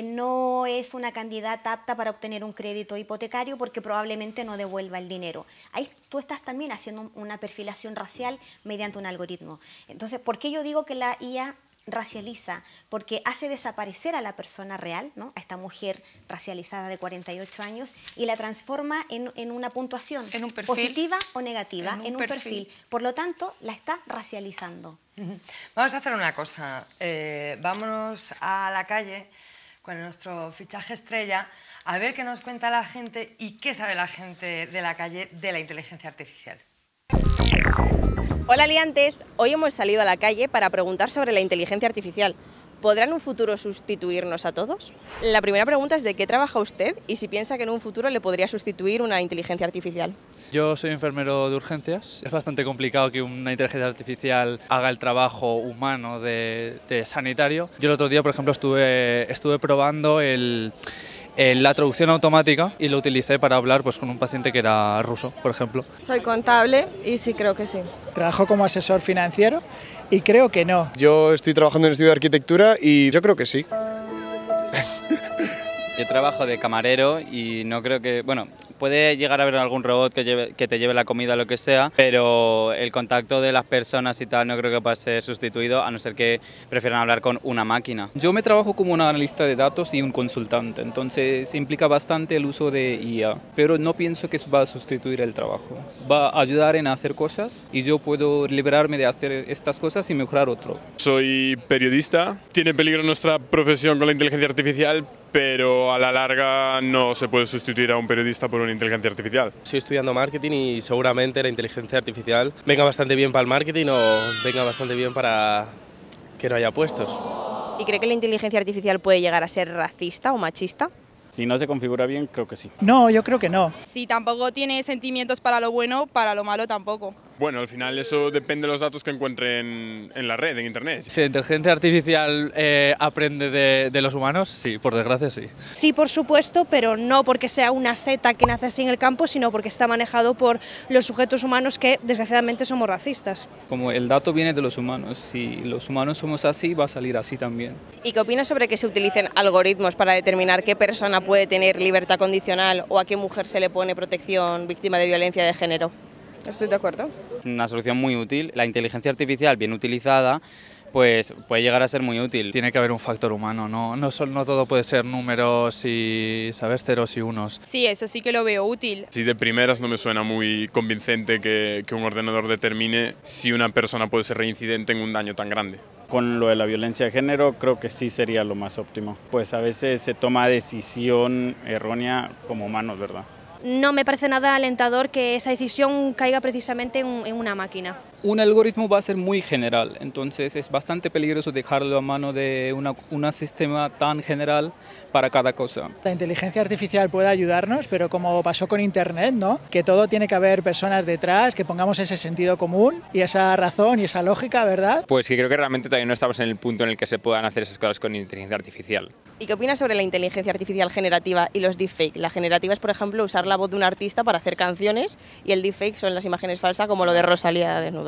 B: no es una candidata apta para obtener un crédito hipotecario porque probablemente no devuelva el dinero. Ahí tú estás también haciendo una perfilación racial mediante un algoritmo. Entonces, ¿por qué yo digo que la IA racializa? Porque hace desaparecer a la persona real, ¿no? A esta mujer racializada de 48 años, y la transforma en una puntuación positiva o negativa, en un perfil. Por lo tanto, la está racializando.
A: Vamos a hacer una cosa, vámonos a la calle con nuestro fichaje estrella a ver qué nos cuenta la gente y qué sabe la gente de la calle de la inteligencia artificial.
F: Hola liantes, hoy hemos salido a la calle para preguntar sobre la inteligencia artificial. ¿Podrá en un futuro sustituirnos a todos? La primera pregunta es de qué trabaja usted y si piensa que en un futuro le podría sustituir una inteligencia artificial.
G: Yo soy enfermero de urgencias. Es bastante complicado que una inteligencia artificial haga el trabajo humano de sanitario. Yo el otro día, por ejemplo, estuve probando la traducción automática y lo utilicé para hablar pues, con un paciente que era ruso, por ejemplo.
H: Soy contable y sí, creo que sí.
I: Trabajo como asesor financiero y creo que no.
J: Yo estoy trabajando en el estudio de arquitectura y yo creo que sí.
K: Yo trabajo de camarero y no creo que... Bueno, puede llegar a haber algún robot que te lleve la comida o lo que sea, pero el contacto de las personas y tal no creo que pueda ser sustituido, a no ser que prefieran hablar con una máquina.
L: Yo me trabajo como un analista de datos y un consultante, entonces implica bastante el uso de IA, pero no pienso que va a sustituir el trabajo. Va a ayudar en hacer cosas y yo puedo liberarme de hacer estas cosas y mejorar otro.
M: Soy periodista, tiene peligro nuestra profesión con la inteligencia artificial, pero a la larga no se puede sustituir a un periodista por una inteligencia artificial.
N: Estoy estudiando marketing y seguramente la inteligencia artificial venga bastante bien para el marketing o venga bastante bien para que no haya puestos.
F: ¿Y cree que la inteligencia artificial puede llegar a ser racista o machista?
K: Si no se configura bien, creo que sí.
I: No, yo creo que no.
H: Si tampoco tiene sentimientos para lo bueno, para lo malo tampoco.
M: Bueno, al final eso depende de los datos que encuentren en la red, en internet.
G: Si la inteligencia artificial aprende de los humanos, sí, por desgracia sí.
O: Sí, por supuesto, pero no porque sea una seta que nace así en el campo, sino porque está manejado por los sujetos humanos que desgraciadamente somos racistas.
L: Como el dato viene de los humanos, si los humanos somos así, va a salir así también.
F: ¿Y qué opina sobre que se utilicen algoritmos para determinar qué persona puede tener libertad condicional o a qué mujer se le pone protección víctima de violencia de género?
H: Estoy de acuerdo.
K: Una solución muy útil. La inteligencia artificial bien utilizada pues puede llegar a ser muy útil.
G: Tiene que haber un factor humano, no todo puede ser números y, ¿sabes?, ceros y unos.
H: Sí, eso sí que lo veo útil.
M: Sí, de primeras no me suena muy convincente que un ordenador determine si una persona puede ser reincidente en un daño tan grande.
K: Con lo de la violencia de género creo que sí sería lo más óptimo. Pues a veces se toma decisión errónea como humanos, ¿verdad?
O: No me parece nada alentador que esa decisión caiga precisamente en una máquina.
L: Un algoritmo va a ser muy general, entonces es bastante peligroso dejarlo a mano de un sistema tan general para cada cosa.
I: La inteligencia artificial puede ayudarnos, pero como pasó con Internet, ¿no? Que todo tiene que haber personas detrás, que pongamos ese sentido común y esa razón y esa lógica, ¿verdad?
P: Pues que creo que realmente todavía no estamos en el punto en el que se puedan hacer esas cosas con inteligencia artificial.
F: ¿Y qué opinas sobre la inteligencia artificial generativa y los deepfake? La generativa es, por ejemplo, usar la voz de un artista para hacer canciones y el deepfake son las imágenes falsas como lo de Rosalía desnuda.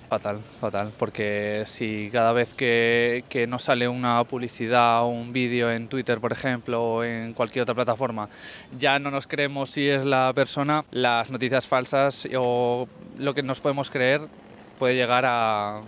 G: Fatal, fatal, porque si cada vez que nos sale una publicidad o un vídeo en Twitter, por ejemplo, o en cualquier otra plataforma, ya no nos creemos si es la persona, las noticias falsas o lo que nos podemos creer puede llegar a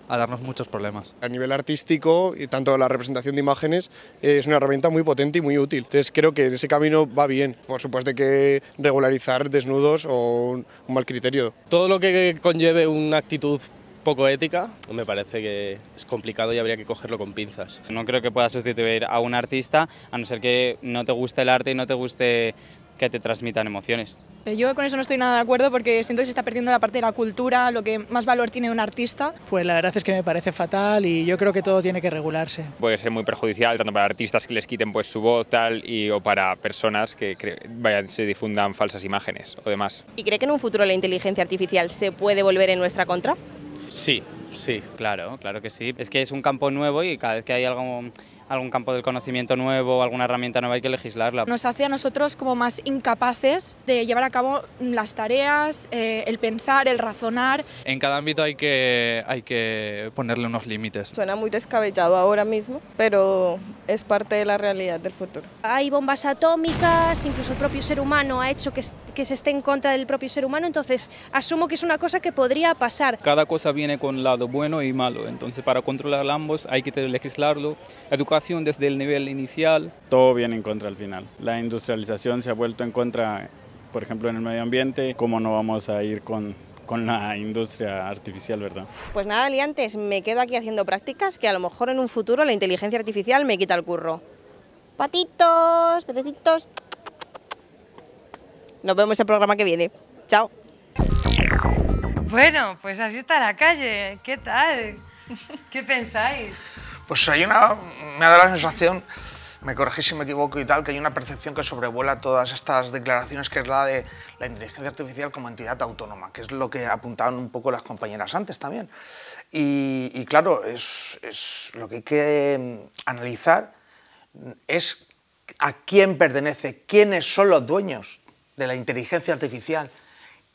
G: darnos muchos problemas.
J: A nivel artístico, y tanto la representación de imágenes, es una herramienta muy potente y muy útil. Entonces creo que en ese camino va bien. Por supuesto hay que regularizar desnudos o un mal criterio.
N: Todo lo que conlleve una actitud poco ética, me parece que es complicado y habría que cogerlo con pinzas.
K: No creo que pueda sustituir a un artista, a no ser que no te guste el arte y no te guste que te transmitan emociones.
H: Yo con eso no estoy nada de acuerdo porque siento que se está perdiendo la parte de la cultura, lo que más valor tiene un artista.
I: Pues la verdad es que me parece fatal y yo creo que todo tiene que regularse.
P: Puede ser muy perjudicial tanto para artistas que les quiten pues su voz tal o para personas que se difundan falsas imágenes o demás.
F: ¿Y cree que en un futuro la inteligencia artificial se puede volver en nuestra contra?
K: Sí, claro que sí. Es que es un campo nuevo y cada vez que hay algún campo del conocimiento nuevo o alguna herramienta nueva hay que legislarla.
H: Nos hace a nosotros como más incapaces de llevar a cabo las tareas, el pensar, el razonar.
G: En cada ámbito hay que ponerle unos límites.
Q: Suena muy descabellado ahora mismo, pero es parte de la realidad del futuro.
O: Hay bombas atómicas, incluso el propio ser humano ha hecho que se esté en contra del propio ser humano, entonces asumo que es una cosa que podría pasar.
L: Cada cosa viene con lado bueno y malo, entonces para controlar ambos hay que legislarlo, educación desde el nivel inicial.
R: Todo viene en contra al final. La industrialización se ha vuelto en contra, por ejemplo, en el medio ambiente. ¿Cómo no vamos a ir con la industria artificial, verdad?
F: Pues nada, liantes, me quedo aquí haciendo prácticas que a lo mejor en un futuro la inteligencia artificial me quita el curro. Patitos, pececitos. Nos vemos en el programa que viene. Chao.
A: Bueno, pues así está la calle. ¿Qué tal? ¿Qué pensáis?
D: Pues me da la sensación, me corregís si me equivoco y tal, que hay una percepción que sobrevuela todas estas declaraciones, que es la de la inteligencia artificial como entidad autónoma, que es lo que apuntaban un poco las compañeras antes también. Y claro, es lo que hay que analizar es a quién pertenece, quiénes son los dueños de la inteligencia artificial,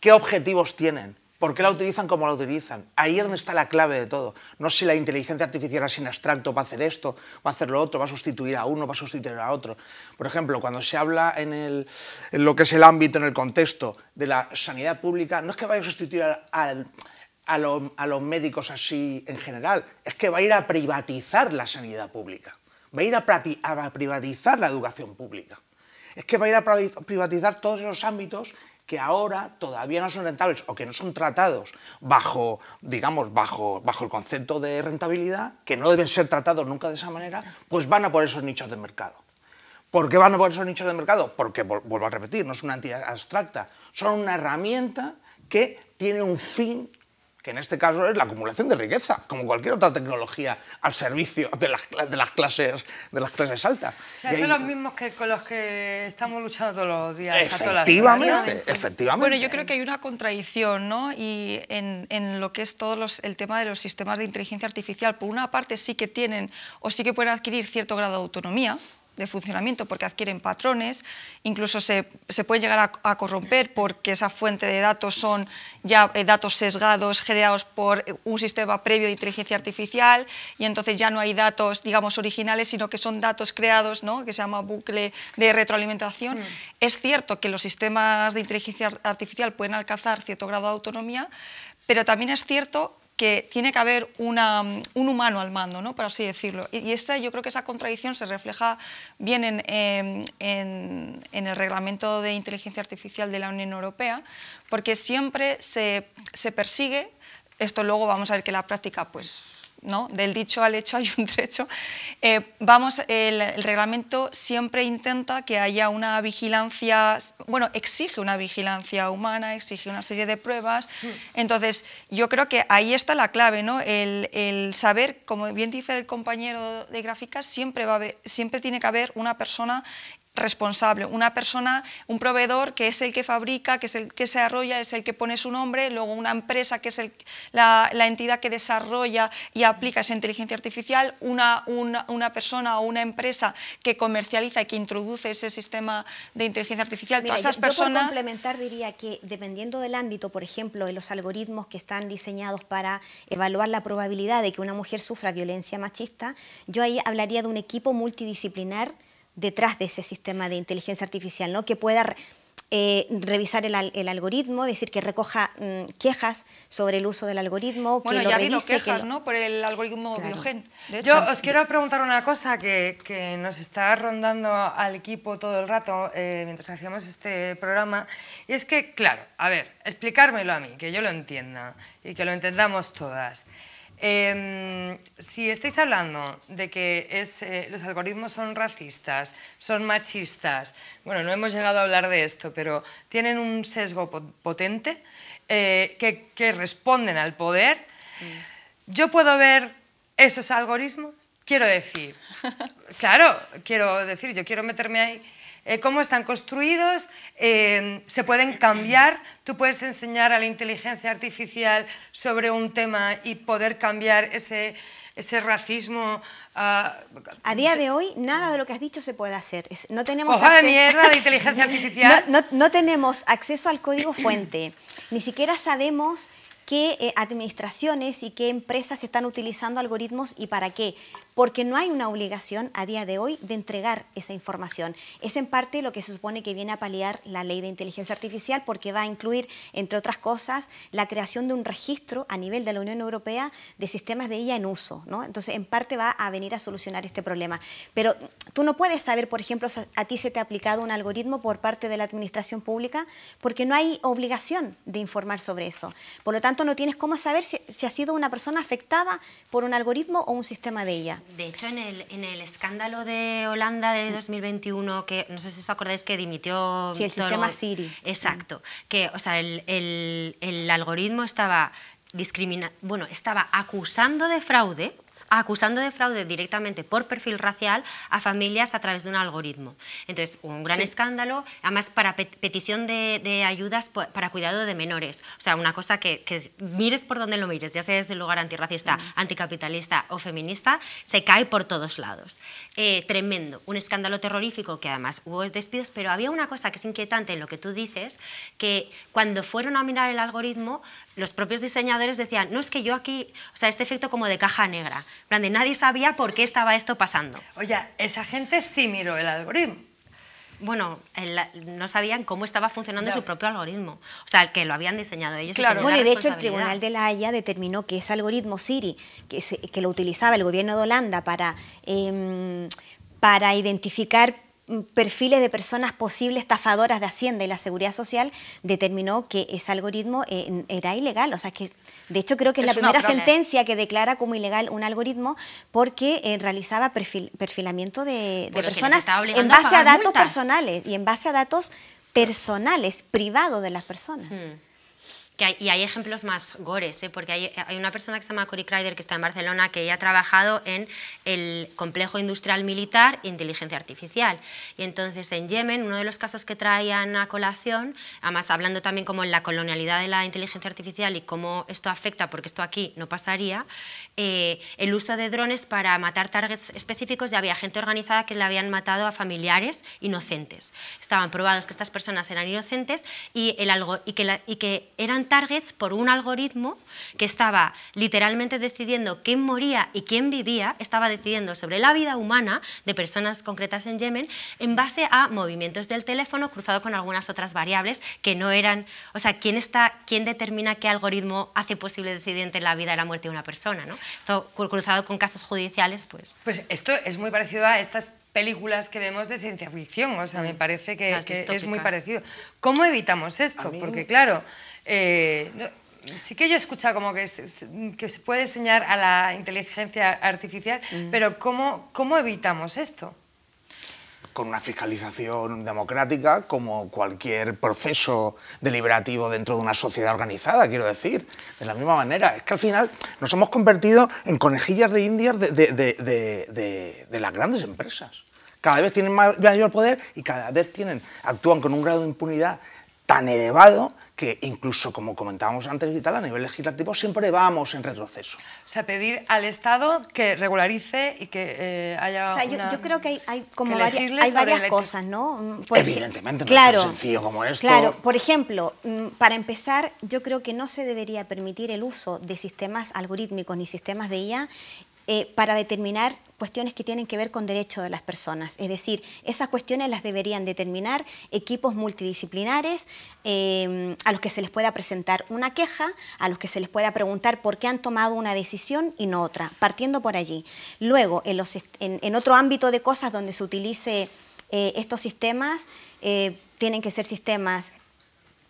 D: qué objetivos tienen. ¿Por qué la utilizan como la utilizan? Ahí es donde está la clave de todo. No si la inteligencia artificial es en abstracto, va a hacer esto, va a hacer lo otro, va a sustituir a uno, va a sustituir a otro. Por ejemplo, cuando se habla en lo que es el ámbito, en el contexto de la sanidad pública, no es que vaya a sustituir a los médicos así en general, es que va a ir a privatizar la sanidad pública, va a ir a privatizar la educación pública. Es que va a ir a privatizar todos esos ámbitos que ahora todavía no son rentables o que no son tratados bajo el concepto de rentabilidad, que no deben ser tratados nunca de esa manera, pues van a por esos nichos de mercado. ¿Por qué van a por esos nichos de mercado? Porque, vuelvo a repetir, no es una entidad abstracta, son una herramienta que tiene un fin, que en este caso es la acumulación de riqueza, como cualquier otra tecnología al servicio de las clases altas.
A: O sea, son los mismos que con los que estamos luchando todos los días.
D: Efectivamente.
C: Bueno, yo creo que hay una contradicción, ¿no? Y en lo que es el tema de los sistemas de inteligencia artificial. Por una parte sí que tienen o sí que pueden adquirir cierto grado de autonomía de funcionamiento porque adquieren patrones, incluso se pueden llegar a corromper porque esa fuente de datos son ya datos sesgados generados por un sistema previo de inteligencia artificial y entonces ya no hay datos, digamos, originales, sino que son datos creados, ¿no? Que se llama bucle de retroalimentación. Es cierto que los sistemas de inteligencia artificial pueden alcanzar cierto grado de autonomía, pero también es cierto que tiene que haber un humano al mando, ¿no? Por así decirlo. Y yo creo que esa contradicción se refleja bien en el reglamento de inteligencia artificial de la Unión Europea, porque siempre se persigue, esto luego vamos a ver que la práctica, pues, ¿no? Del dicho al hecho hay un trecho. El reglamento siempre intenta que haya una vigilancia, bueno, exige una vigilancia humana, exige una serie de pruebas. Entonces, yo creo que ahí está la clave, ¿no? El saber, como bien dice el compañero de gráficas, siempre tiene que haber una persona responsable, un proveedor que es el que fabrica, que es el que desarrolla, es el que pone su nombre, luego una empresa que es la entidad que desarrolla y aplica esa inteligencia artificial, una persona o una empresa que comercializa y que introduce ese sistema de inteligencia artificial.
B: Mira,
C: todas esas personas...
B: Yo por complementar diría que dependiendo del ámbito, por ejemplo, de los algoritmos que están diseñados para evaluar la probabilidad de que una mujer sufra violencia machista, yo ahí hablaría de un equipo multidisciplinar detrás de ese sistema de inteligencia artificial, ¿no? Que pueda revisar el algoritmo, decir que recoja quejas sobre el uso del algoritmo,
C: bueno,
B: que lo
C: ya
B: revise.
C: Ha habido quejas, ¿no? Por el algoritmo Biogen. De hecho.
A: Yo os quiero preguntar una cosa que nos está rondando al equipo todo el rato mientras hacíamos este programa, y es que, claro, a ver, explicármelo a mí, que yo lo entienda y que lo entendamos todas. Si estáis hablando de que los algoritmos son racistas, son machistas, bueno, no hemos llegado a hablar de esto, pero tienen un sesgo potente que responden al poder, ¿yo puedo ver esos algoritmos? Quiero decir, claro, yo quiero meterme ahí. ¿Cómo están construidos? ¿Se pueden cambiar? ¿Tú puedes enseñar a la inteligencia artificial sobre un tema y poder cambiar ese racismo?
B: A día de hoy, nada de lo que has dicho se puede hacer. No tenemos
A: ¡Hoja de mierda de inteligencia artificial!
B: No tenemos acceso al código fuente. Ni siquiera sabemos qué administraciones y qué empresas están utilizando algoritmos y para qué. Porque no hay una obligación a día de hoy de entregar esa información. Es en parte lo que se supone que viene a paliar la ley de inteligencia artificial, porque va a incluir, entre otras cosas, la creación de un registro a nivel de la Unión Europea de sistemas de IA en uso, ¿no? Entonces, en parte va a venir a solucionar este problema. Pero tú no puedes saber, por ejemplo, si a ti se te ha aplicado un algoritmo por parte de la administración pública, porque no hay obligación de informar sobre eso. Por lo tanto, no tienes cómo saber si ha sido una persona afectada por un algoritmo o un sistema de IA.
E: De hecho, en el escándalo de Holanda de 2021, que no sé si os acordáis que dimitió...
B: Sí, el sistema Siri.
E: Exacto. Que, o sea, el algoritmo estaba estaba acusando de fraude directamente por perfil racial a familias a través de un algoritmo. Entonces, un gran escándalo, además para petición de ayudas para cuidado de menores. O sea, una cosa que mires por donde lo mires, ya sea desde el lugar antirracista, anticapitalista o feminista, se cae por todos lados. Tremendo, un escándalo terrorífico que además hubo despidos, pero había una cosa que es inquietante en lo que tú dices, que cuando fueron a mirar el algoritmo, los propios diseñadores decían, no, es que yo aquí, o sea, este efecto como de caja negra, nadie sabía por qué estaba esto pasando.
A: Oye, esa gente sí miró el algoritmo.
E: Bueno, no sabían cómo estaba funcionando su propio algoritmo. O sea, que lo habían diseñado ellos.
B: Claro. Bueno, y de hecho el Tribunal de la Haya determinó que ese algoritmo Siri, que lo utilizaba el gobierno de Holanda para identificar perfiles de personas posibles estafadoras de Hacienda y la Seguridad Social, determinó que ese algoritmo era ilegal. O sea, que de hecho creo que es la primera sentencia que declara como ilegal un algoritmo porque realizaba perfilamiento de personas en base a datos personales y en base a datos personales, privados de las personas.
E: Y hay ejemplos más gores, porque hay una persona que se llama Cory Kreider, que está en Barcelona, que ella ha trabajado en el complejo industrial militar e inteligencia artificial. Y entonces en Yemen, uno de los casos que traían a colación, además hablando también como en la colonialidad de la inteligencia artificial y cómo esto afecta, porque esto aquí no pasaría, el uso de drones para matar targets específicos. Ya había gente organizada que le habían matado a familiares inocentes. Estaban probados que estas personas eran inocentes y que eran targets por un algoritmo que estaba literalmente decidiendo quién moría y quién vivía, estaba decidiendo sobre la vida humana de personas concretas en Yemen en base a movimientos del teléfono cruzado con algunas otras variables que no eran... O sea, ¿quién determina qué algoritmo hace posible decidir entre la vida y la muerte de una persona, ¿no? Esto cruzado con casos judiciales, pues...
A: Pues esto es muy parecido a estas películas que vemos de ciencia ficción, o sea, me parece que es muy parecido. ¿Cómo evitamos esto? Porque claro... sí que yo he escuchado como que se puede enseñar a la inteligencia artificial, pero ¿cómo evitamos esto?
D: Con una fiscalización democrática, como cualquier proceso deliberativo dentro de una sociedad organizada, quiero decir. De la misma manera, es que al final nos hemos convertido en conejillas de indias de las grandes empresas. Cada vez tienen mayor poder y cada vez actúan con un grado de impunidad tan elevado que incluso, como comentábamos antes y tal, a nivel legislativo siempre vamos en retroceso.
A: O sea, pedir al Estado que regularice y que haya
B: yo creo que hay varias cosas, ¿no?
D: Evidentemente, no es tan sencillo como esto.
B: Claro, por ejemplo, para empezar, yo creo que no se debería permitir el uso de sistemas algorítmicos ni sistemas de IA para determinar cuestiones que tienen que ver con derechos de las personas. Es decir, esas cuestiones las deberían determinar equipos multidisciplinares a los que se les pueda presentar una queja, a los que se les pueda preguntar por qué han tomado una decisión y no otra, partiendo por allí. Luego, en otro ámbito de cosas donde se utilice estos sistemas, tienen que ser sistemas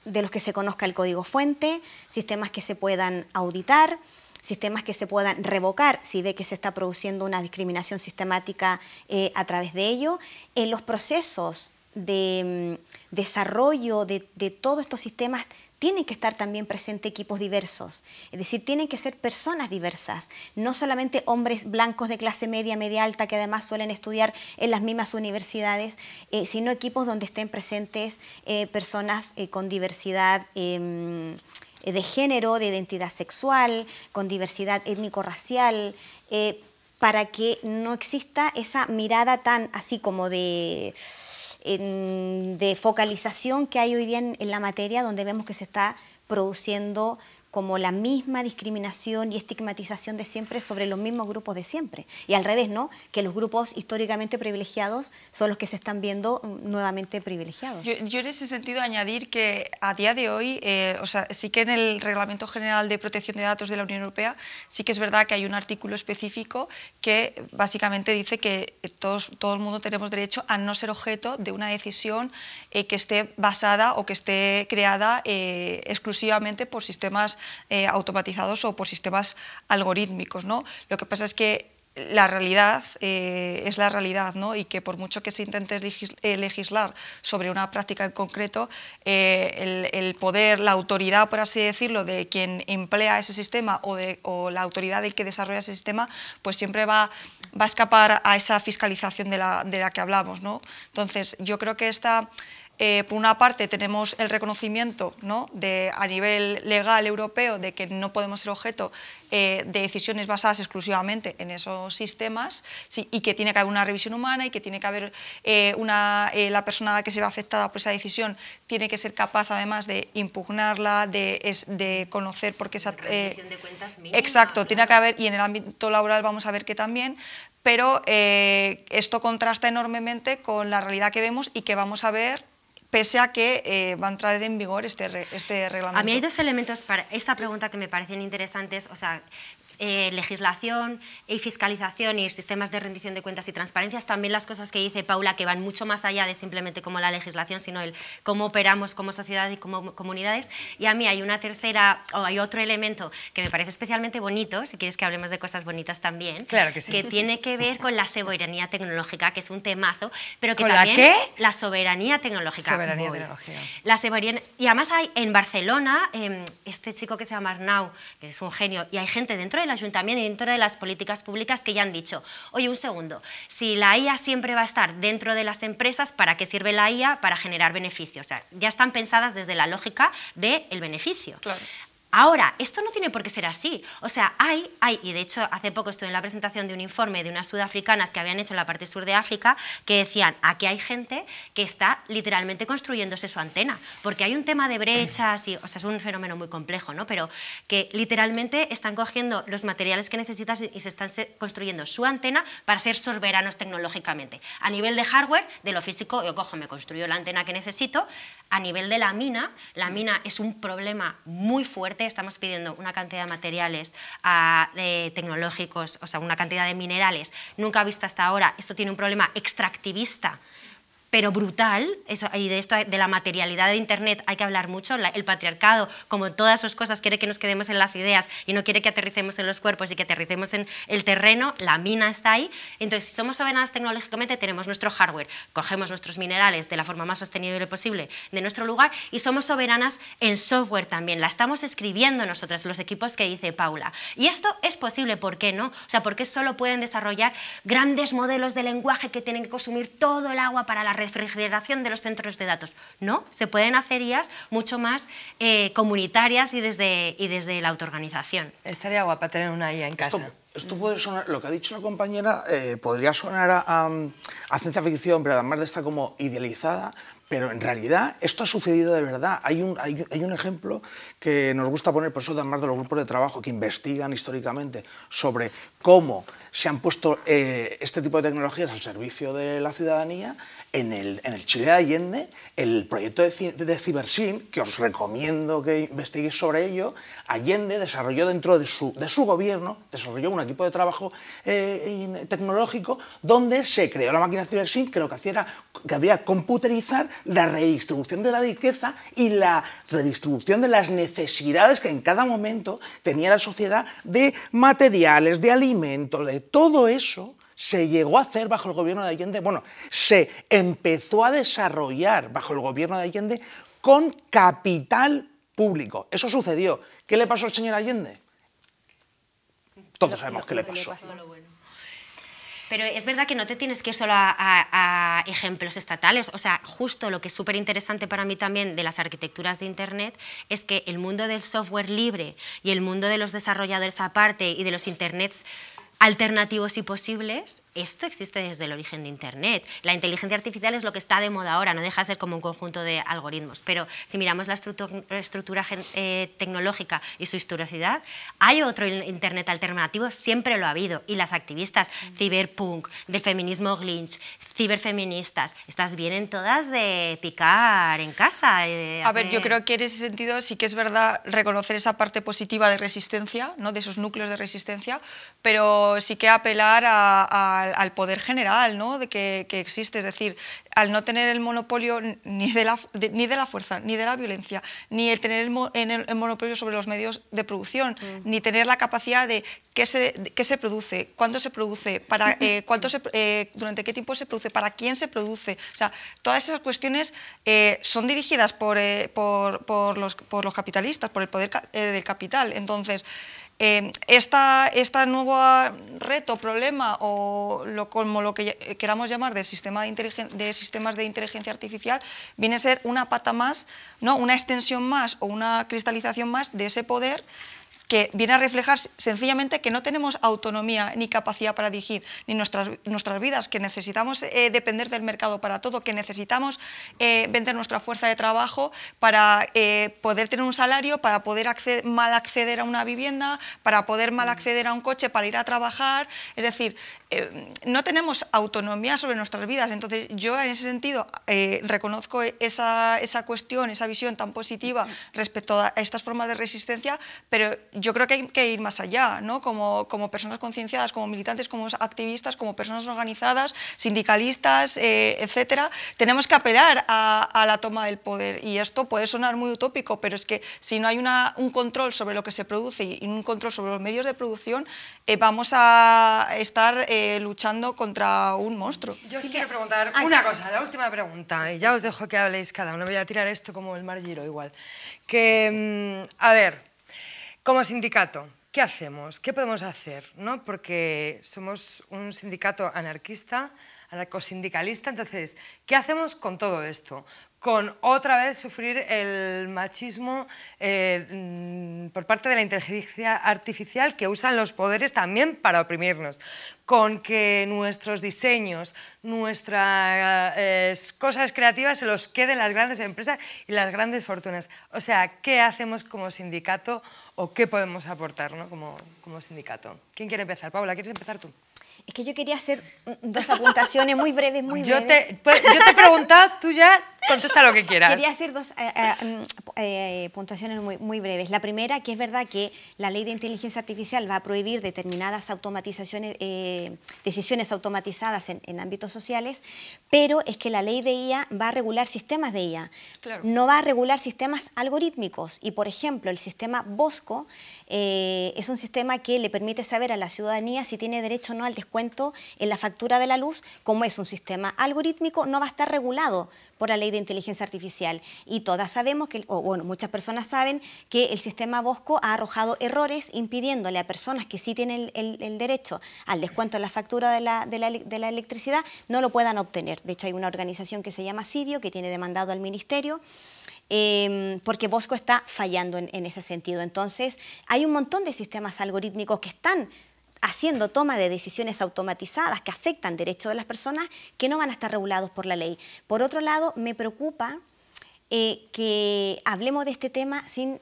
B: de los que se conozca el código fuente, sistemas que se puedan auditar, sistemas que se puedan revocar si ve que se está produciendo una discriminación sistemática a través de ello. En los procesos de desarrollo de todos estos sistemas tienen que estar también presentes equipos diversos, es decir, tienen que ser personas diversas, no solamente hombres blancos de clase media, media alta, que además suelen estudiar en las mismas universidades, sino equipos donde estén presentes personas con diversidad de género, de identidad sexual, con diversidad étnico-racial, para que no exista esa mirada tan así como de focalización que hay hoy día en la materia, donde vemos que se está produciendo como la misma discriminación y estigmatización de siempre sobre los mismos grupos de siempre. Y al revés, ¿no? Que los grupos históricamente privilegiados son los que se están viendo nuevamente privilegiados.
C: Yo en ese sentido añadir que a día de hoy, o sea, sí que en el Reglamento General de Protección de Datos de la Unión Europea sí que es verdad que hay un artículo específico que básicamente dice que todo el mundo tenemos derecho a no ser objeto de una decisión que esté basada o que esté creada exclusivamente por sistemas automatizados o por sistemas algorítmicos, ¿no? Lo que pasa es que la realidad es la realidad, ¿no? Y que por mucho que se intente legislar sobre una práctica en concreto, el poder, la autoridad, por así decirlo, de quien emplea ese sistema o la autoridad del que desarrolla ese sistema, pues siempre va a escapar a esa fiscalización de la que hablamos, ¿no? Entonces, yo creo que por una parte tenemos el reconocimiento, ¿no?, a nivel legal europeo de que no podemos ser objeto de decisiones basadas exclusivamente en esos sistemas, sí, y que tiene que haber una revisión humana y que tiene que haber la persona que se ve afectada por esa decisión tiene que ser capaz además de impugnarla, de conocer por qué esa... rendición de cuentas mínima, exacto, tiene que haber, y en el ámbito laboral vamos a ver que también, pero esto contrasta enormemente con la realidad que vemos y que vamos a ver pese a que va a entrar en vigor este reglamento.
E: A mí hay dos elementos para esta pregunta que me parecen interesantes, o sea, legislación y fiscalización y sistemas de rendición de cuentas y transparencias, también las cosas que dice Paula, que van mucho más allá de simplemente como la legislación, sino el cómo operamos como sociedad y como comunidades. Y a mí hay hay otro elemento que me parece especialmente bonito, si quieres que hablemos de cosas bonitas también,
A: claro que sí,
E: que tiene que ver con la soberanía tecnológica, que es un temazo, pero que
A: ¿con
E: también...
A: la qué?
E: La soberanía tecnológica.
A: Soberanía tecnológica.
E: La soberanía, y además hay en Barcelona, este chico que se llama Arnau, que es un genio, y hay gente dentro del ayuntamiento y dentro de las políticas públicas que ya han dicho, oye, un segundo, si la IA siempre va a estar dentro de las empresas, ¿para qué sirve la IA? Para generar beneficios. O sea, ya están pensadas desde la lógica del beneficio. Claro. Ahora, esto no tiene por qué ser así. O sea, y de hecho hace poco estuve en la presentación de un informe de unas sudafricanas que habían hecho en la parte sur de África, que decían, aquí hay gente que está literalmente construyéndose su antena, porque hay un tema de brechas, o sea, es un fenómeno muy complejo, ¿no? Pero que literalmente están cogiendo los materiales que necesitas y se están construyendo su antena para ser soberanos tecnológicamente. A nivel de hardware, de lo físico, yo cojo, me construyo la antena que necesito. A nivel de la mina es un problema muy fuerte, estamos pidiendo una cantidad de materiales tecnológicos, o sea, una cantidad de minerales nunca vista hasta ahora. Esto tiene un problema extractivista, pero brutal, y de esto, de la materialidad de Internet hay que hablar mucho. El patriarcado, como todas sus cosas, quiere que nos quedemos en las ideas y no quiere que aterricemos en los cuerpos y que aterricemos en el terreno. La mina está ahí. Entonces, si somos soberanas tecnológicamente, tenemos nuestro hardware, cogemos nuestros minerales de la forma más sostenible posible de nuestro lugar y somos soberanas en software también. La estamos escribiendo nosotras, los equipos que dice Paula. Y esto es posible, ¿por qué no? O sea, ¿por qué solo pueden desarrollar grandes modelos de lenguaje que tienen que consumir todo el agua para la refrigeración de los centros de datos? No, se pueden hacer IAs mucho más comunitarias y desde la autoorganización.
A: Estaría guapa tener una IA en casa.
D: Esto puede sonar, lo que ha dicho la compañera, podría sonar a ciencia ficción, pero además de estar como idealizada, pero en realidad esto ha sucedido de verdad. Hay un ejemplo que nos gusta poner, por eso además de los grupos de trabajo que investigan históricamente sobre cómo se han puesto este tipo de tecnologías al servicio de la ciudadanía. En el Chile de Allende, el proyecto de CiberSyn, que os recomiendo que investiguéis sobre ello, Allende desarrolló dentro de su gobierno, desarrolló un equipo de trabajo tecnológico donde se creó la máquina CiberSyn, que lo que hacía era que había computerizar la redistribución de la riqueza y la redistribución de las necesidades que en cada momento tenía la sociedad de materiales, de alimentos, de todo eso. Se llegó a hacer bajo el gobierno de Allende, bueno, se empezó a desarrollar bajo el gobierno de Allende con capital público. Eso sucedió. ¿Qué le pasó al señor Allende? Todos sabemos qué le pasó.
E: Pero es verdad que no te tienes que ir solo a ejemplos estatales. O sea, justo lo que es súper interesante para mí también de las arquitecturas de Internet es que el mundo del software libre y el mundo de los desarrolladores aparte y de los Internets alternativos y posibles, esto existe desde el origen de Internet. La inteligencia artificial es lo que está de moda ahora, no deja de ser como un conjunto de algoritmos, pero si miramos la estructura tecnológica y su historicidad, hay otro Internet alternativo, siempre lo ha habido, y las activistas ciberpunk, del feminismo glitch, ciberfeministas, estas vienen todas de picar en casa.
C: A ver, yo creo que en ese sentido sí que es verdad reconocer esa parte positiva de resistencia, ¿no? De esos núcleos de resistencia, pero sí que apelar al poder general, ¿no? de que existe, es decir, al no tener el monopolio ni de la fuerza, ni de la violencia, ni el tener el monopolio sobre los medios de producción, ni tener la capacidad de qué se produce, cuándo se produce, durante qué tiempo se produce, para quién se produce. O sea, todas esas cuestiones son dirigidas por los capitalistas, por el poder del capital. Entonces, esta nueva reto, problema o como lo que queramos llamar de sistemas de inteligencia artificial viene a ser una pata más, ¿no? Una extensión más o una cristalización más de ese poder que viene a reflejar sencillamente que no tenemos autonomía ni capacidad para dirigir ni nuestras vidas, que necesitamos depender del mercado para todo, que necesitamos vender nuestra fuerza de trabajo para poder tener un salario, para poder mal acceder a una vivienda, para poder mal acceder a un coche, para ir a trabajar. Es decir, no tenemos autonomía sobre nuestras vidas. Entonces yo en ese sentido reconozco esa cuestión, esa visión tan positiva respecto a estas formas de resistencia, pero yo creo que hay que ir más allá, ¿no? Como personas concienciadas, como militantes, como activistas, como personas organizadas, sindicalistas, etcétera, tenemos que apelar a la toma del poder. Y esto puede sonar muy utópico, pero es que si no hay un control sobre lo que se produce y un control sobre los medios de producción, vamos a estar luchando contra un monstruo.
A: Yo os quiero preguntar una cosa, la última pregunta, y ya os dejo que habléis cada uno. Voy a tirar esto como el Mar Giro igual. Que, a ver, como sindicato, ¿qué hacemos? ¿Qué podemos hacer? ¿No? Porque somos un sindicato anarquista, anarcosindicalista, entonces, ¿qué hacemos con todo esto? Con otra vez sufrir el machismo por parte de la inteligencia artificial que usan los poderes también para oprimirnos, con que nuestros diseños, nuestras cosas creativas se los queden las grandes empresas y las grandes fortunas. O sea, ¿qué hacemos como sindicato o qué podemos aportar, ¿no? como sindicato? ¿Quién quiere empezar? Paula, ¿quieres empezar tú?
B: Es que yo quería hacer dos apuntaciones muy breves,
A: Yo te he preguntado, tú ya contesta lo que quieras.
B: Quería hacer dos puntuaciones muy breves. La primera, que es verdad que la ley de inteligencia artificial va a prohibir determinadas automatizaciones, decisiones automatizadas en ámbitos sociales, pero es que la ley de IA va a regular sistemas de IA. Claro. No va a regular sistemas algorítmicos. Y, por ejemplo, el sistema Bosco es un sistema que le permite saber a la ciudadanía si tiene derecho o no al descuento en la factura de la luz. Como es un sistema algorítmico, no va a estar regulado por la ley de inteligencia artificial. Y todas sabemos que, o bueno, muchas personas saben que el sistema Bosco ha arrojado errores impidiéndole a personas que sí tienen el derecho al descuento en la factura de la electricidad, no lo puedan obtener. De hecho, hay una organización que se llama Civio, que tiene demandado al ministerio, porque Bosco está fallando en ese sentido. Entonces, hay un montón de sistemas algorítmicos que están haciendo toma de decisiones automatizadas que afectan derechos de las personas que no van a estar regulados por la ley. Por otro lado, me preocupa que hablemos de este tema sin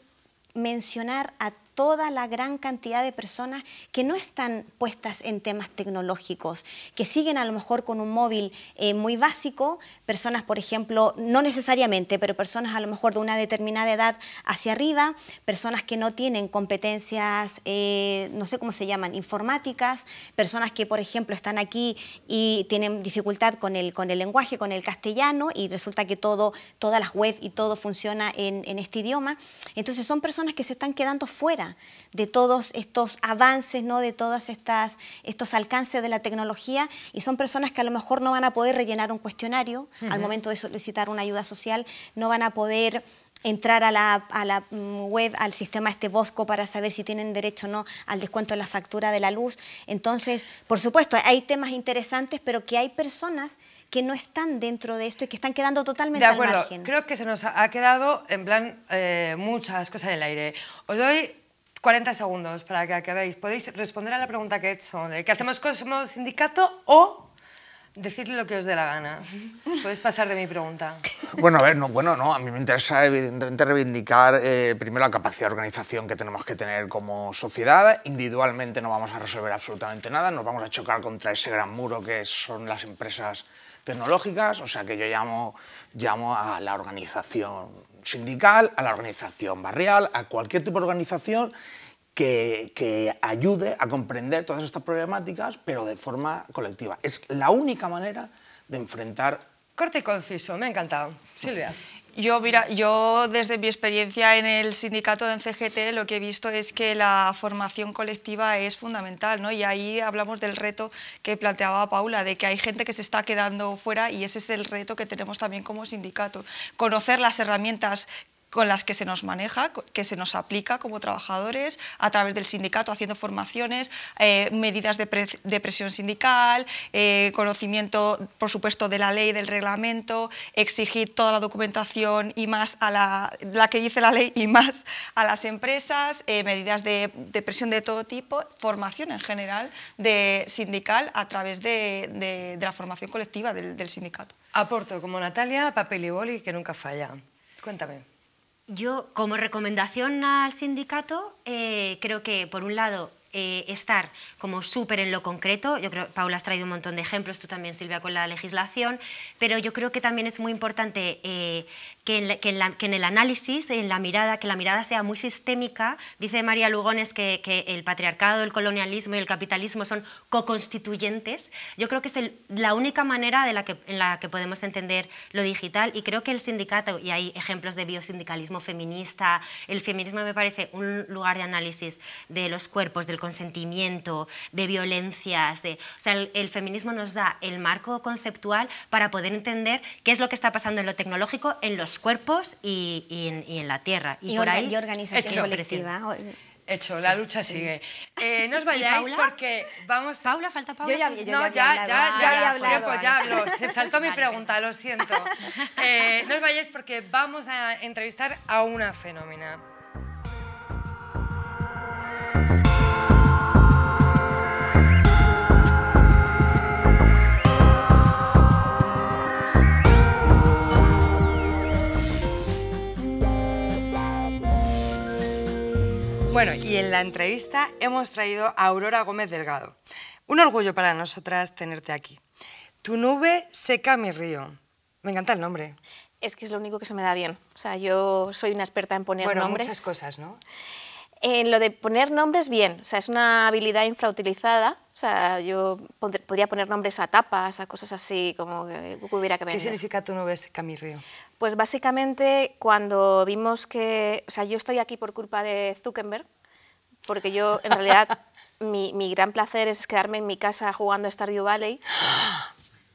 B: mencionar a toda la gran cantidad de personas que no están puestas en temas tecnológicos, que siguen a lo mejor con un móvil muy básico, personas, por ejemplo, no necesariamente, pero personas a lo mejor de una determinada edad hacia arriba, personas que no tienen competencias, no sé cómo se llaman, informáticas, personas que, por ejemplo, están aquí y tienen dificultad con el lenguaje, con el castellano, y resulta que todas las web y todo funciona en este idioma. Entonces son personas que se están quedando fuera de todos estos avances, ¿no? De todos estos alcances de la tecnología, y son personas que a lo mejor no van a poder rellenar un cuestionario al momento de solicitar una ayuda social, no van a poder entrar a la web, al sistema Bosco, para saber si tienen derecho o no al descuento de la factura de la luz. Entonces, por supuesto, hay temas interesantes, pero que hay personas que no están dentro de esto y que están quedando totalmente al margen.
A: Creo que se nos ha quedado, en plan, muchas cosas en el aire. Os doy 40 segundos para que acabéis. Podéis responder a la pregunta que he hecho, de qué hacemos como sindicato, o decirle lo que os dé la gana. Podéis pasar de mi pregunta.
D: Bueno, a ver, a mí me interesa evidentemente reivindicar primero la capacidad de organización que tenemos que tener como sociedad. Individualmente no vamos a resolver absolutamente nada, nos vamos a chocar contra ese gran muro que son las empresas tecnológicas, o sea que yo llamo a la organización sindical, a la organización barrial, a cualquier tipo de organización que ayude a comprender todas estas problemáticas, pero de forma colectiva. Es la única manera de enfrentar...
A: Corte y conciso, me ha encantado. Silvia.
C: Yo desde mi experiencia en el sindicato de CGT lo que he visto es que la formación colectiva es fundamental, ¿no? Y ahí hablamos del reto que planteaba Paula, de que hay gente que se está quedando fuera, y ese es el reto que tenemos también como sindicato. Conocer las herramientas con las que se nos maneja, que se nos aplica como trabajadores a través del sindicato, haciendo formaciones, medidas de presión sindical, conocimiento, por supuesto, de la ley, del reglamento, exigir toda la documentación y más a la que dice la ley y más a las empresas, medidas de presión de todo tipo, formación en general de sindical a través de la formación colectiva del sindicato.
A: Aporto como Natalia, papel y boli, que nunca falla. Cuéntame.
E: Yo, como recomendación al sindicato, creo que, por un lado, estar como súper en lo concreto. Yo creo, Paula, has traído un montón de ejemplos, tú también, Silvia, con la legislación, pero yo creo que también es muy importante que en el análisis, en la mirada, que la mirada sea muy sistémica. Dice María Lugones que el patriarcado, el colonialismo y el capitalismo son co-constituyentes. Yo creo que es la única manera en la que podemos entender lo digital, y creo que el sindicato, y hay ejemplos de biosindicalismo feminista, el feminismo me parece un lugar de análisis de los cuerpos, del consentimiento, de violencias, o sea, el feminismo nos da el marco conceptual para poder entender qué es lo que está pasando en lo tecnológico, en los cuerpos y en la tierra. Y por ahí,
B: organización colectiva.
A: Hecho, la lucha sigue. No os vayáis porque vamos...
E: Paula, falta Paula.
B: Yo ya había hablado.
A: Ya habló. Se saltó mi pregunta, lo siento. No os vayáis porque vamos a entrevistar a una fenómena. Bueno, y en la entrevista hemos traído a Aurora Gómez Delgado. Un orgullo para nosotras tenerte aquí. Tu nube seca mi río. Me encanta el nombre.
S: Es que es lo único que se me da bien. O sea, yo soy una experta en poner nombres.
A: Muchas cosas, ¿no?
S: En lo de poner nombres, bien. O sea, es una habilidad infrautilizada. O sea, yo podría poner nombres a tapas, a cosas así, como que hubiera que vender.
A: ¿Qué significa tu nube seca mi río?
S: Pues básicamente cuando vimos que... O sea, yo estoy aquí por culpa de Zuckerberg, porque yo, en realidad, mi gran placer es quedarme en mi casa jugando a Stardew Valley,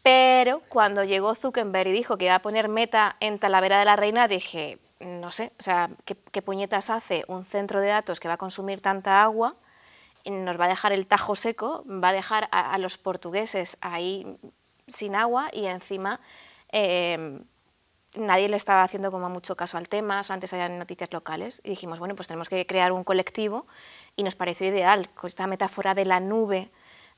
S: pero cuando llegó Zuckerberg y dijo que iba a poner Meta en Talavera de la Reina, dije, no sé, o sea, ¿qué puñetas hace un centro de datos que va a consumir tanta agua? Nos va a dejar el Tajo seco, va a dejar a los portugueses ahí sin agua, y encima nadie le estaba haciendo como mucho caso al tema. Antes había noticias locales y dijimos, bueno, pues tenemos que crear un colectivo, y nos pareció ideal con esta metáfora de la nube,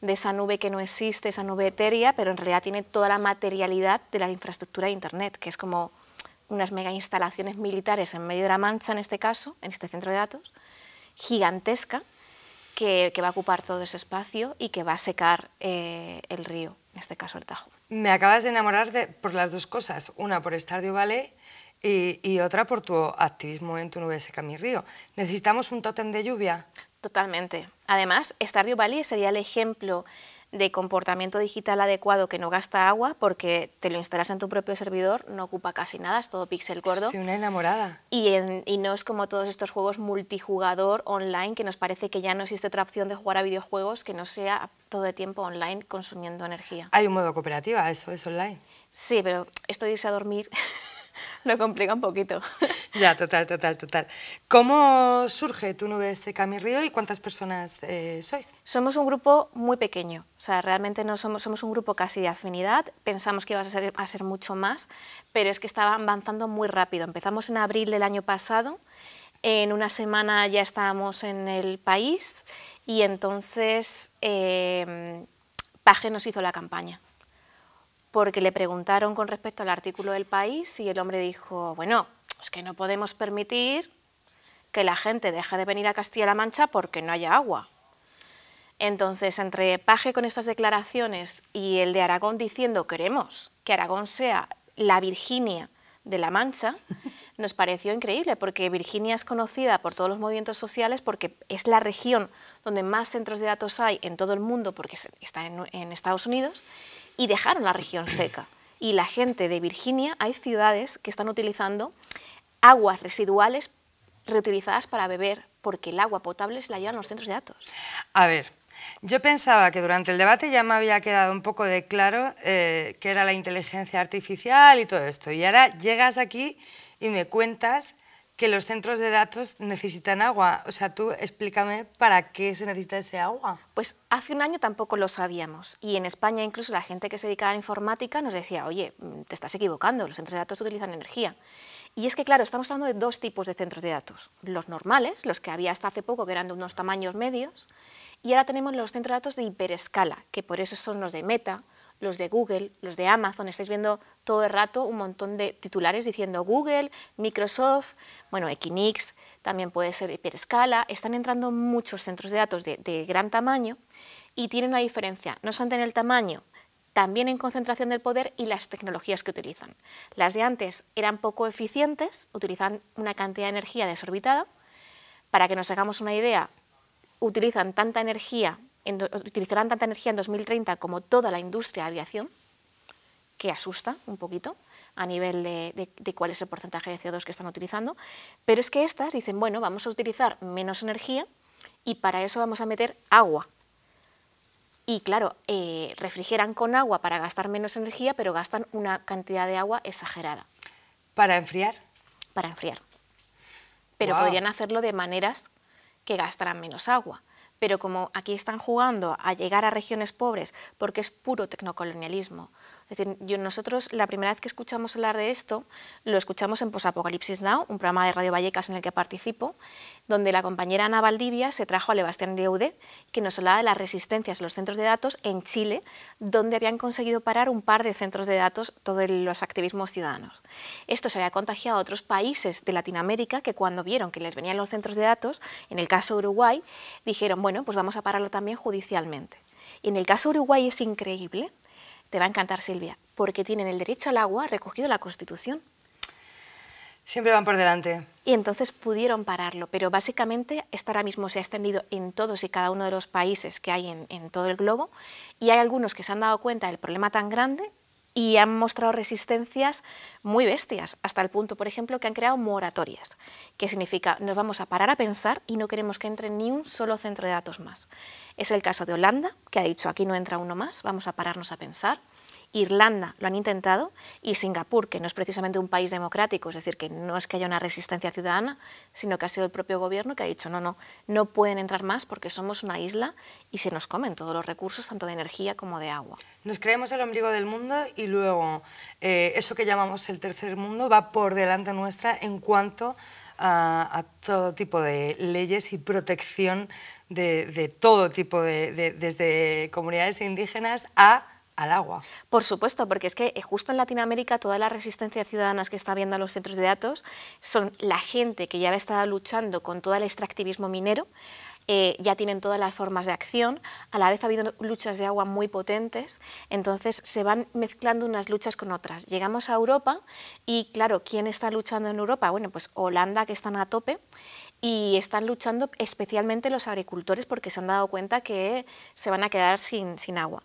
S: de esa nube que no existe, esa nube etérea, pero en realidad tiene toda la materialidad de la infraestructura de Internet, que es como unas mega instalaciones militares en medio de la Mancha, en este caso, en este centro de datos, gigantesca que va a ocupar todo ese espacio y que va a secar el río, en este caso el Tajo.
A: Me acabas de enamorar por las dos cosas, una por Stardew Valley y otra por tu activismo en Tu Nube Seca Mi Río. ¿Necesitamos un tótem de lluvia?
S: Totalmente. Además, Stardew Valley sería el ejemplo de comportamiento digital adecuado que no gasta agua porque te lo instalas en tu propio servidor, no ocupa casi nada, es todo píxel gordo.
A: Sí, una enamorada.
S: Y no es como todos estos juegos multijugador online que nos parece que ya no existe otra opción de jugar a videojuegos que no sea todo el tiempo online consumiendo energía.
A: Hay un modo cooperativa, eso es online.
S: Sí, pero esto de irse a dormir lo complica un poquito.
A: Ya, total. ¿Cómo surge Tu Nube Seca Mi Río y cuántas personas sois?
S: Somos un grupo muy pequeño, o sea, realmente no somos un grupo casi de afinidad, pensamos que iba a ser mucho más, pero es que estaba avanzando muy rápido. Empezamos en abril del año pasado, en una semana ya estábamos en el país y entonces Paje nos hizo la campaña. Porque le preguntaron con respecto al artículo del País y el hombre dijo, bueno, es que no podemos permitir que la gente deje de venir a Castilla-La Mancha porque no haya agua. Entonces, entre Paje con estas declaraciones y el de Aragón diciendo queremos que Aragón sea la Virginia de La Mancha, nos pareció increíble, porque Virginia es conocida por todos los movimientos sociales porque es la región donde más centros de datos hay en todo el mundo porque está en Estados Unidos, y dejaron la región seca. Y la gente de Virginia, hay ciudades que están utilizando aguas residuales reutilizadas para beber, porque el agua potable se la llevan los centros de datos.
A: A ver, yo pensaba que durante el debate ya me había quedado un poco de claro qué era la inteligencia artificial y todo esto. Y ahora llegas aquí y me cuentas que los centros de datos necesitan agua. O sea, tú explícame para qué se necesita ese agua.
S: Pues hace un año tampoco lo sabíamos y en España incluso la gente que se dedica a la informática nos decía, oye, te estás equivocando, los centros de datos utilizan energía. Y es que, claro, estamos hablando de dos tipos de centros de datos. Los normales, los que había hasta hace poco, que eran de unos tamaños medios, y ahora tenemos los centros de datos de hiperescala, que por eso son los de Meta, los de Google, los de Amazon. Estáis viendo todo el rato un montón de titulares diciendo Google, Microsoft, bueno, Equinix, también puede ser hiperescala. Están entrando muchos centros de datos de gran tamaño y tienen una diferencia, no solamente en el tamaño, también en concentración del poder y las tecnologías que utilizan. Las de antes eran poco eficientes, utilizan una cantidad de energía desorbitada. Para que nos hagamos una idea, utilizarán tanta energía en 2030 como toda la industria de aviación, que asusta un poquito a nivel de cuál es el porcentaje de CO2 que están utilizando, pero es que estas dicen, bueno, vamos a utilizar menos energía y para eso vamos a meter agua. Y claro, refrigeran con agua para gastar menos energía, pero gastan una cantidad de agua exagerada.
A: ¿Para enfriar?
S: Para enfriar. Pero
A: Wow.
S: podrían hacerlo de maneras que gastaran menos agua. Pero como aquí están jugando a llegar a regiones pobres porque es puro tecnocolonialismo. Es decir, nosotros la primera vez que escuchamos hablar de esto, lo escuchamos en Posapocalipsis Now, un programa de Radio Vallecas en el que participo, donde la compañera Ana Valdivia se trajo a Sebastián Leude, que nos hablaba de las resistencias a los centros de datos en Chile, donde habían conseguido parar un par de centros de datos todos los activismos ciudadanos. Esto se había contagiado a otros países de Latinoamérica que cuando vieron que les venían los centros de datos, en el caso de Uruguay, dijeron, bueno, pues vamos a pararlo también judicialmente. Y en el caso de Uruguay es increíble. Te va a encantar, Silvia, porque tienen el derecho al agua recogido en la Constitución.
A: Siempre van por delante.
S: Y entonces pudieron pararlo, pero básicamente esto ahora mismo se ha extendido en todos y cada uno de los países que hay en todo el globo, y hay algunos que se han dado cuenta del problema tan grande y han mostrado resistencias muy bestias, hasta el punto, por ejemplo, que han creado moratorias, que significa nos vamos a parar a pensar y no queremos que entre ni un solo centro de datos más. Es el caso de Holanda, que ha dicho aquí no entra uno más, vamos a pararnos a pensar. Irlanda lo han intentado y Singapur, que no es precisamente un país democrático, es decir, que no es que haya una resistencia ciudadana, sino que ha sido el propio gobierno que ha dicho no pueden entrar más porque somos una isla y se nos comen todos los recursos, tanto de energía como de agua.
A: Nos creemos el ombligo del mundo y luego eso que llamamos el tercer mundo va por delante nuestra en cuanto a todo tipo de leyes y protección de todo tipo desde comunidades indígenas a
T: al agua.
S: Por supuesto, porque es que justo en Latinoamérica toda la resistencia ciudadana que está habiendo a los centros de datos son la gente que ya había estado luchando con todo el extractivismo minero, ya tienen todas las formas de acción, a la vez ha habido luchas de agua muy potentes, entonces se van mezclando unas luchas con otras. Llegamos a Europa y claro, ¿quién está luchando en Europa? Bueno, pues Holanda, que están a tope, y están luchando especialmente los agricultores porque se han dado cuenta que se van a quedar sin agua.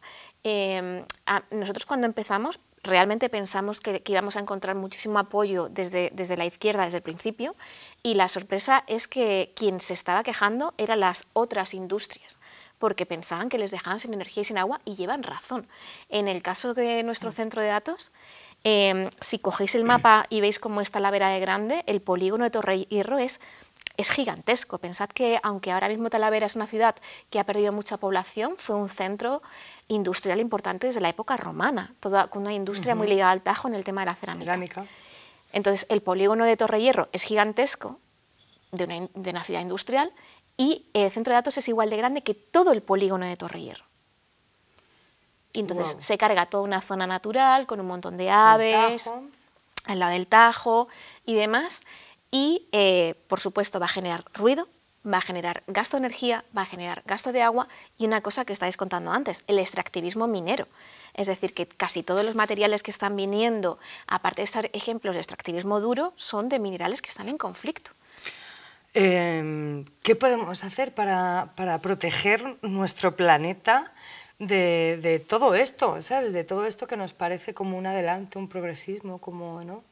S: Nosotros cuando empezamos realmente pensamos que íbamos a encontrar muchísimo apoyo desde la izquierda desde el principio, y la sorpresa es que quien se estaba quejando eran las otras industrias, porque pensaban que les dejaban sin energía y sin agua, y llevan razón. En el caso de nuestro centro de datos, si cogéis el mapa y veis cómo está Talavera de grande, el polígono de Torrehierro es gigantesco. Pensad que aunque ahora mismo Talavera es una ciudad que ha perdido mucha población, fue un centro industrial importante desde la época romana, con una industria muy ligada al Tajo en el tema de la cerámica. Entonces el polígono de Torrehierro es gigantesco, de una ciudad industrial, y el centro de datos es igual de grande que todo el polígono de Torrehierro. Y entonces se carga toda una zona natural con un montón de aves, al lado del Tajo y demás, y por supuesto va a generar ruido, va a generar gasto de energía, va a generar gasto de agua, y una cosa que estáis contando antes, el extractivismo minero. Es decir, que casi todos los materiales que están viniendo, aparte de estar ejemplos de extractivismo duro, son de minerales que están en conflicto.
T: ¿Qué podemos hacer para proteger nuestro planeta de todo esto, ¿sabes? De todo esto que nos parece como un adelante, un progresismo, como, ¿no?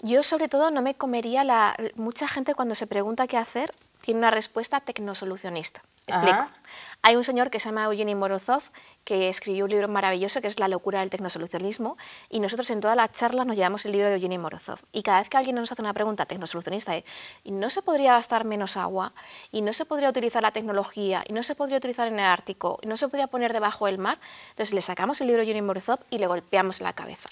S: Yo sobre todo no me comería mucha gente cuando se pregunta qué hacer tiene una respuesta tecnosolucionista. Explico. Hay un señor que se llama Eugeni Morozov que escribió un libro maravilloso que es La locura del tecnosolucionismo, y nosotros en todas las charlas nos llevamos el libro de Eugeni Morozov, y cada vez que alguien nos hace una pregunta tecnosolucionista de ¿y no se podría gastar menos agua? ¿Y no se podría utilizar la tecnología? ¿Y no se podría utilizar en el Ártico? ¿Y no se podría poner debajo del mar? Entonces le sacamos el libro de Eugeni Morozov y le golpeamos en la cabeza.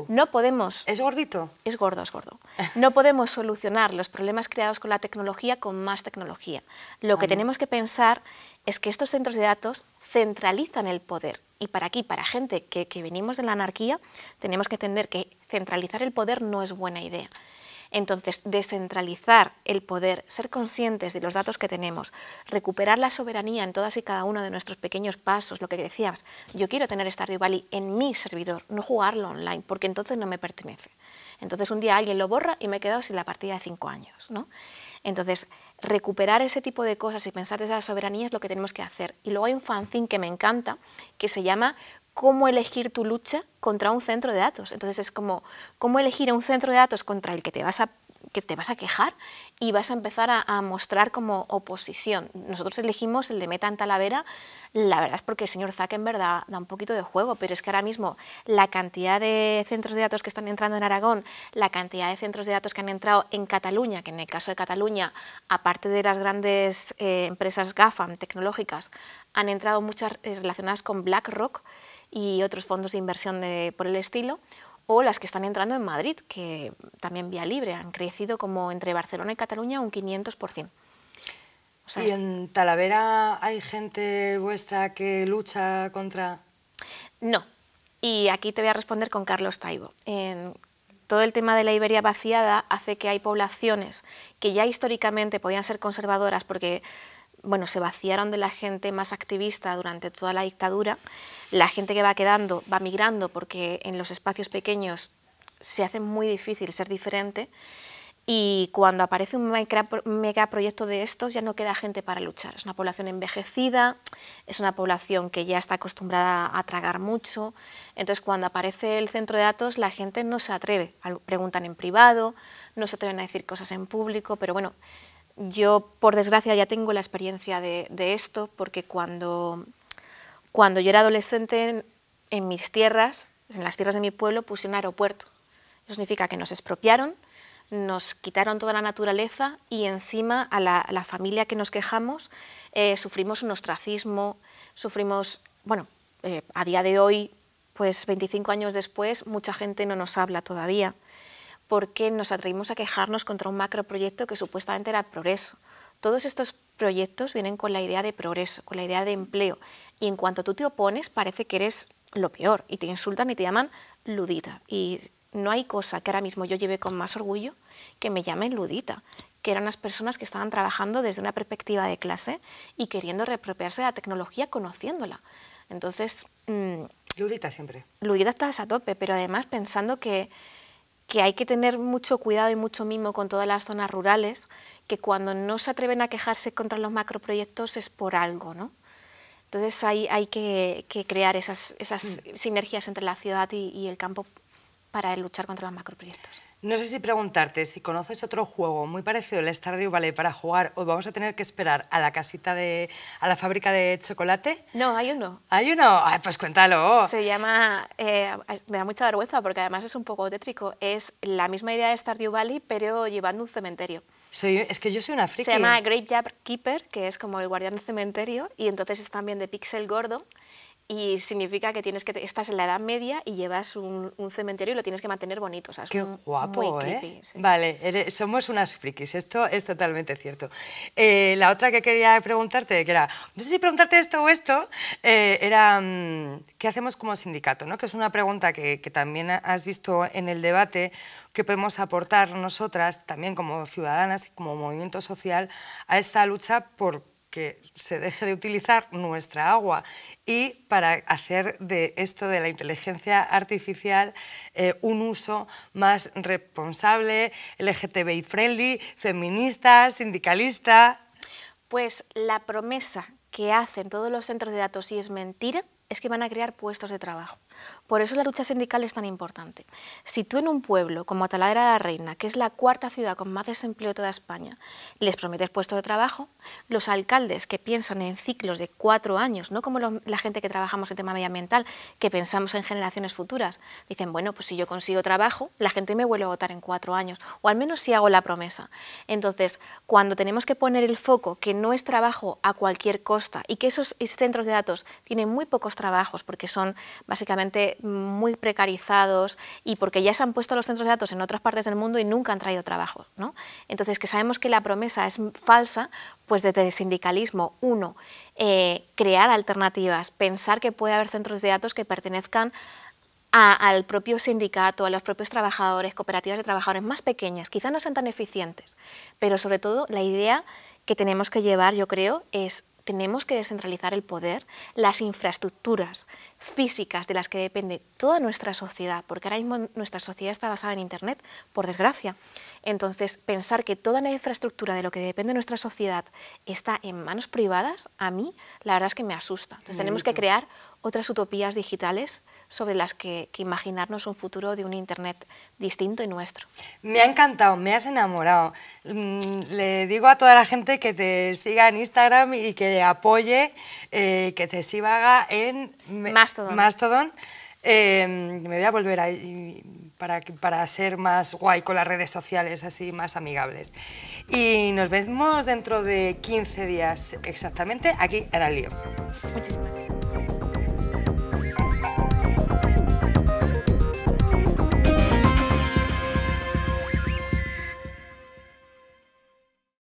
S: No podemos...
T: ¿Es gordito?
S: Es gordo, es gordo. No podemos solucionar los problemas creados con la tecnología con más tecnología. Lo que tenemos que pensar es que estos centros de datos centralizan el poder, y para gente que venimos de la anarquía tenemos que entender que centralizar el poder no es buena idea. Entonces, descentralizar el poder, ser conscientes de los datos que tenemos, recuperar la soberanía en todas y cada uno de nuestros pequeños pasos, lo que decías, yo quiero tener Stardew Valley en mi servidor, no jugarlo online, porque entonces no me pertenece. Entonces un día alguien lo borra y me he quedado sin la partida de 5 años, ¿no? Entonces, recuperar ese tipo de cosas y pensar desde la soberanía es lo que tenemos que hacer. Y luego hay un fanzine que me encanta, que se llama ¿Cómo elegir tu lucha contra un centro de datos? Entonces es como, ¿cómo elegir un centro de datos contra el que te vas a quejar y vas a empezar a mostrar como oposición? Nosotros elegimos el de Meta en Talavera, la verdad es porque el señor Zuckerberg da un poquito de juego, pero es que ahora mismo la cantidad de centros de datos que están entrando en Aragón, la cantidad de centros de datos que han entrado en Cataluña, que en el caso de Cataluña, aparte de las grandes empresas GAFAM tecnológicas, han entrado muchas relacionadas con BlackRock y otros fondos de inversión por el estilo, o las que están entrando en Madrid, que también vía libre, han crecido como entre Barcelona y Cataluña un 500%. O sea,
T: ¿Y en Talavera hay gente vuestra que lucha contra...?
S: No, y aquí te voy a responder con Carlos Taibo. Todo el tema de la Iberia vaciada hace que hay poblaciones que ya históricamente podían ser conservadoras porque bueno, se vaciaron de la gente más activista durante toda la dictadura. La gente que va quedando va migrando porque en los espacios pequeños se hace muy difícil ser diferente, y cuando aparece un megaproyecto de estos ya no queda gente para luchar. Es una población envejecida, es una población que ya está acostumbrada a tragar mucho. Entonces cuando aparece el centro de datos la gente no se atreve, preguntan en privado, no se atreven a decir cosas en público, pero bueno, yo por desgracia ya tengo la experiencia de esto, porque cuando yo era adolescente en mis tierras, en las tierras de mi pueblo, puse un aeropuerto. Eso significa que nos expropiaron, nos quitaron toda la naturaleza y encima a la familia que nos quejamos sufrimos un ostracismo, sufrimos, bueno, a día de hoy, pues 25 años después, mucha gente no nos habla todavía, porque nos atrevimos a quejarnos contra un macroproyecto que supuestamente era progreso. Todos estos proyectos vienen con la idea de progreso, con la idea de empleo, y en cuanto tú te opones parece que eres lo peor, y te insultan y te llaman ludita. Y no hay cosa que ahora mismo yo lleve con más orgullo que me llamen ludita, que eran unas personas que estaban trabajando desde una perspectiva de clase y queriendo reapropiarse de la tecnología conociéndola. Entonces...
T: ludita siempre.
S: Ludita estás a tope, pero además pensando que hay que tener mucho cuidado y mucho mimo con todas las zonas rurales, que cuando no se atreven a quejarse contra los macroproyectos es por algo, ¿no? Entonces hay que crear esas sinergias entre la ciudad y el campo para luchar contra los macroproyectos.
T: No sé si preguntarte si conoces otro juego muy parecido al Stardew Valley para jugar o vamos a tener que esperar a la casita a la fábrica de chocolate.
S: No, hay uno.
T: ¿Hay uno? Ay, pues cuéntalo.
S: Se llama, me da mucha vergüenza porque además es un poco tétrico, es la misma idea de Stardew Valley pero llevando un cementerio.
T: Es que yo soy una friki.
S: Se llama Graveyard Keeper, que es como el guardián del cementerio, y entonces es también de píxel gordo. Y significa que estás en la Edad Media y llevas un cementerio y lo tienes que mantener bonito. O sea, es
T: qué guapo,
S: muy creepy, sí.
T: Vale, somos unas frikis, esto es totalmente cierto. La otra que quería preguntarte, que era, no sé si preguntarte esto o esto, era ¿qué hacemos como sindicato? ¿No? Que es una pregunta que también has visto en el debate, que podemos aportar nosotras, también como ciudadanas y como movimiento social, a esta lucha por que se deje de utilizar nuestra agua y para hacer de esto de la inteligencia artificial un uso más responsable, LGTBI friendly, feminista, sindicalista.
S: Pues la promesa que hacen todos los centros de datos, y es mentira, es que van a crear puestos de trabajo. Por eso la lucha sindical es tan importante. Si tú en un pueblo como Talavera de la Reina, que es la cuarta ciudad con más desempleo de toda España, les prometes puestos de trabajo, los alcaldes que piensan en ciclos de 4 años, no como la gente que trabajamos en tema medioambiental, que pensamos en generaciones futuras, dicen, bueno, pues si yo consigo trabajo, la gente me vuelve a votar en 4 años, o al menos si hago la promesa. Entonces, cuando tenemos que poner el foco que no es trabajo a cualquier costa y que esos centros de datos tienen muy pocos trabajos porque son básicamente muy precarizados y porque ya se han puesto los centros de datos en otras partes del mundo y nunca han traído trabajo, ¿no? Entonces, que sabemos que la promesa es falsa, pues desde el sindicalismo, crear alternativas, pensar que puede haber centros de datos que pertenezcan al propio sindicato, a los propios trabajadores, cooperativas de trabajadores más pequeñas, quizás no sean tan eficientes, pero sobre todo la idea que tenemos que llevar, yo creo, es tenemos que descentralizar el poder, las infraestructuras físicas de las que depende toda nuestra sociedad, porque ahora mismo nuestra sociedad está basada en Internet, por desgracia. Entonces, pensar que toda la infraestructura de lo que depende de nuestra sociedad está en manos privadas, a mí la verdad es que me asusta. Entonces, tenemos que crear otras utopías digitales sobre las que imaginarnos un futuro de un Internet distinto y nuestro.
T: Me ha encantado, me has enamorado. Le digo a toda la gente que te siga en Instagram y que apoye, que te siga en Mastodon. Me voy a volver ahí para ser más guay con las redes sociales, así más amigables. Y nos vemos dentro de 15 días exactamente aquí en El Lío.
S: Muchísimas gracias.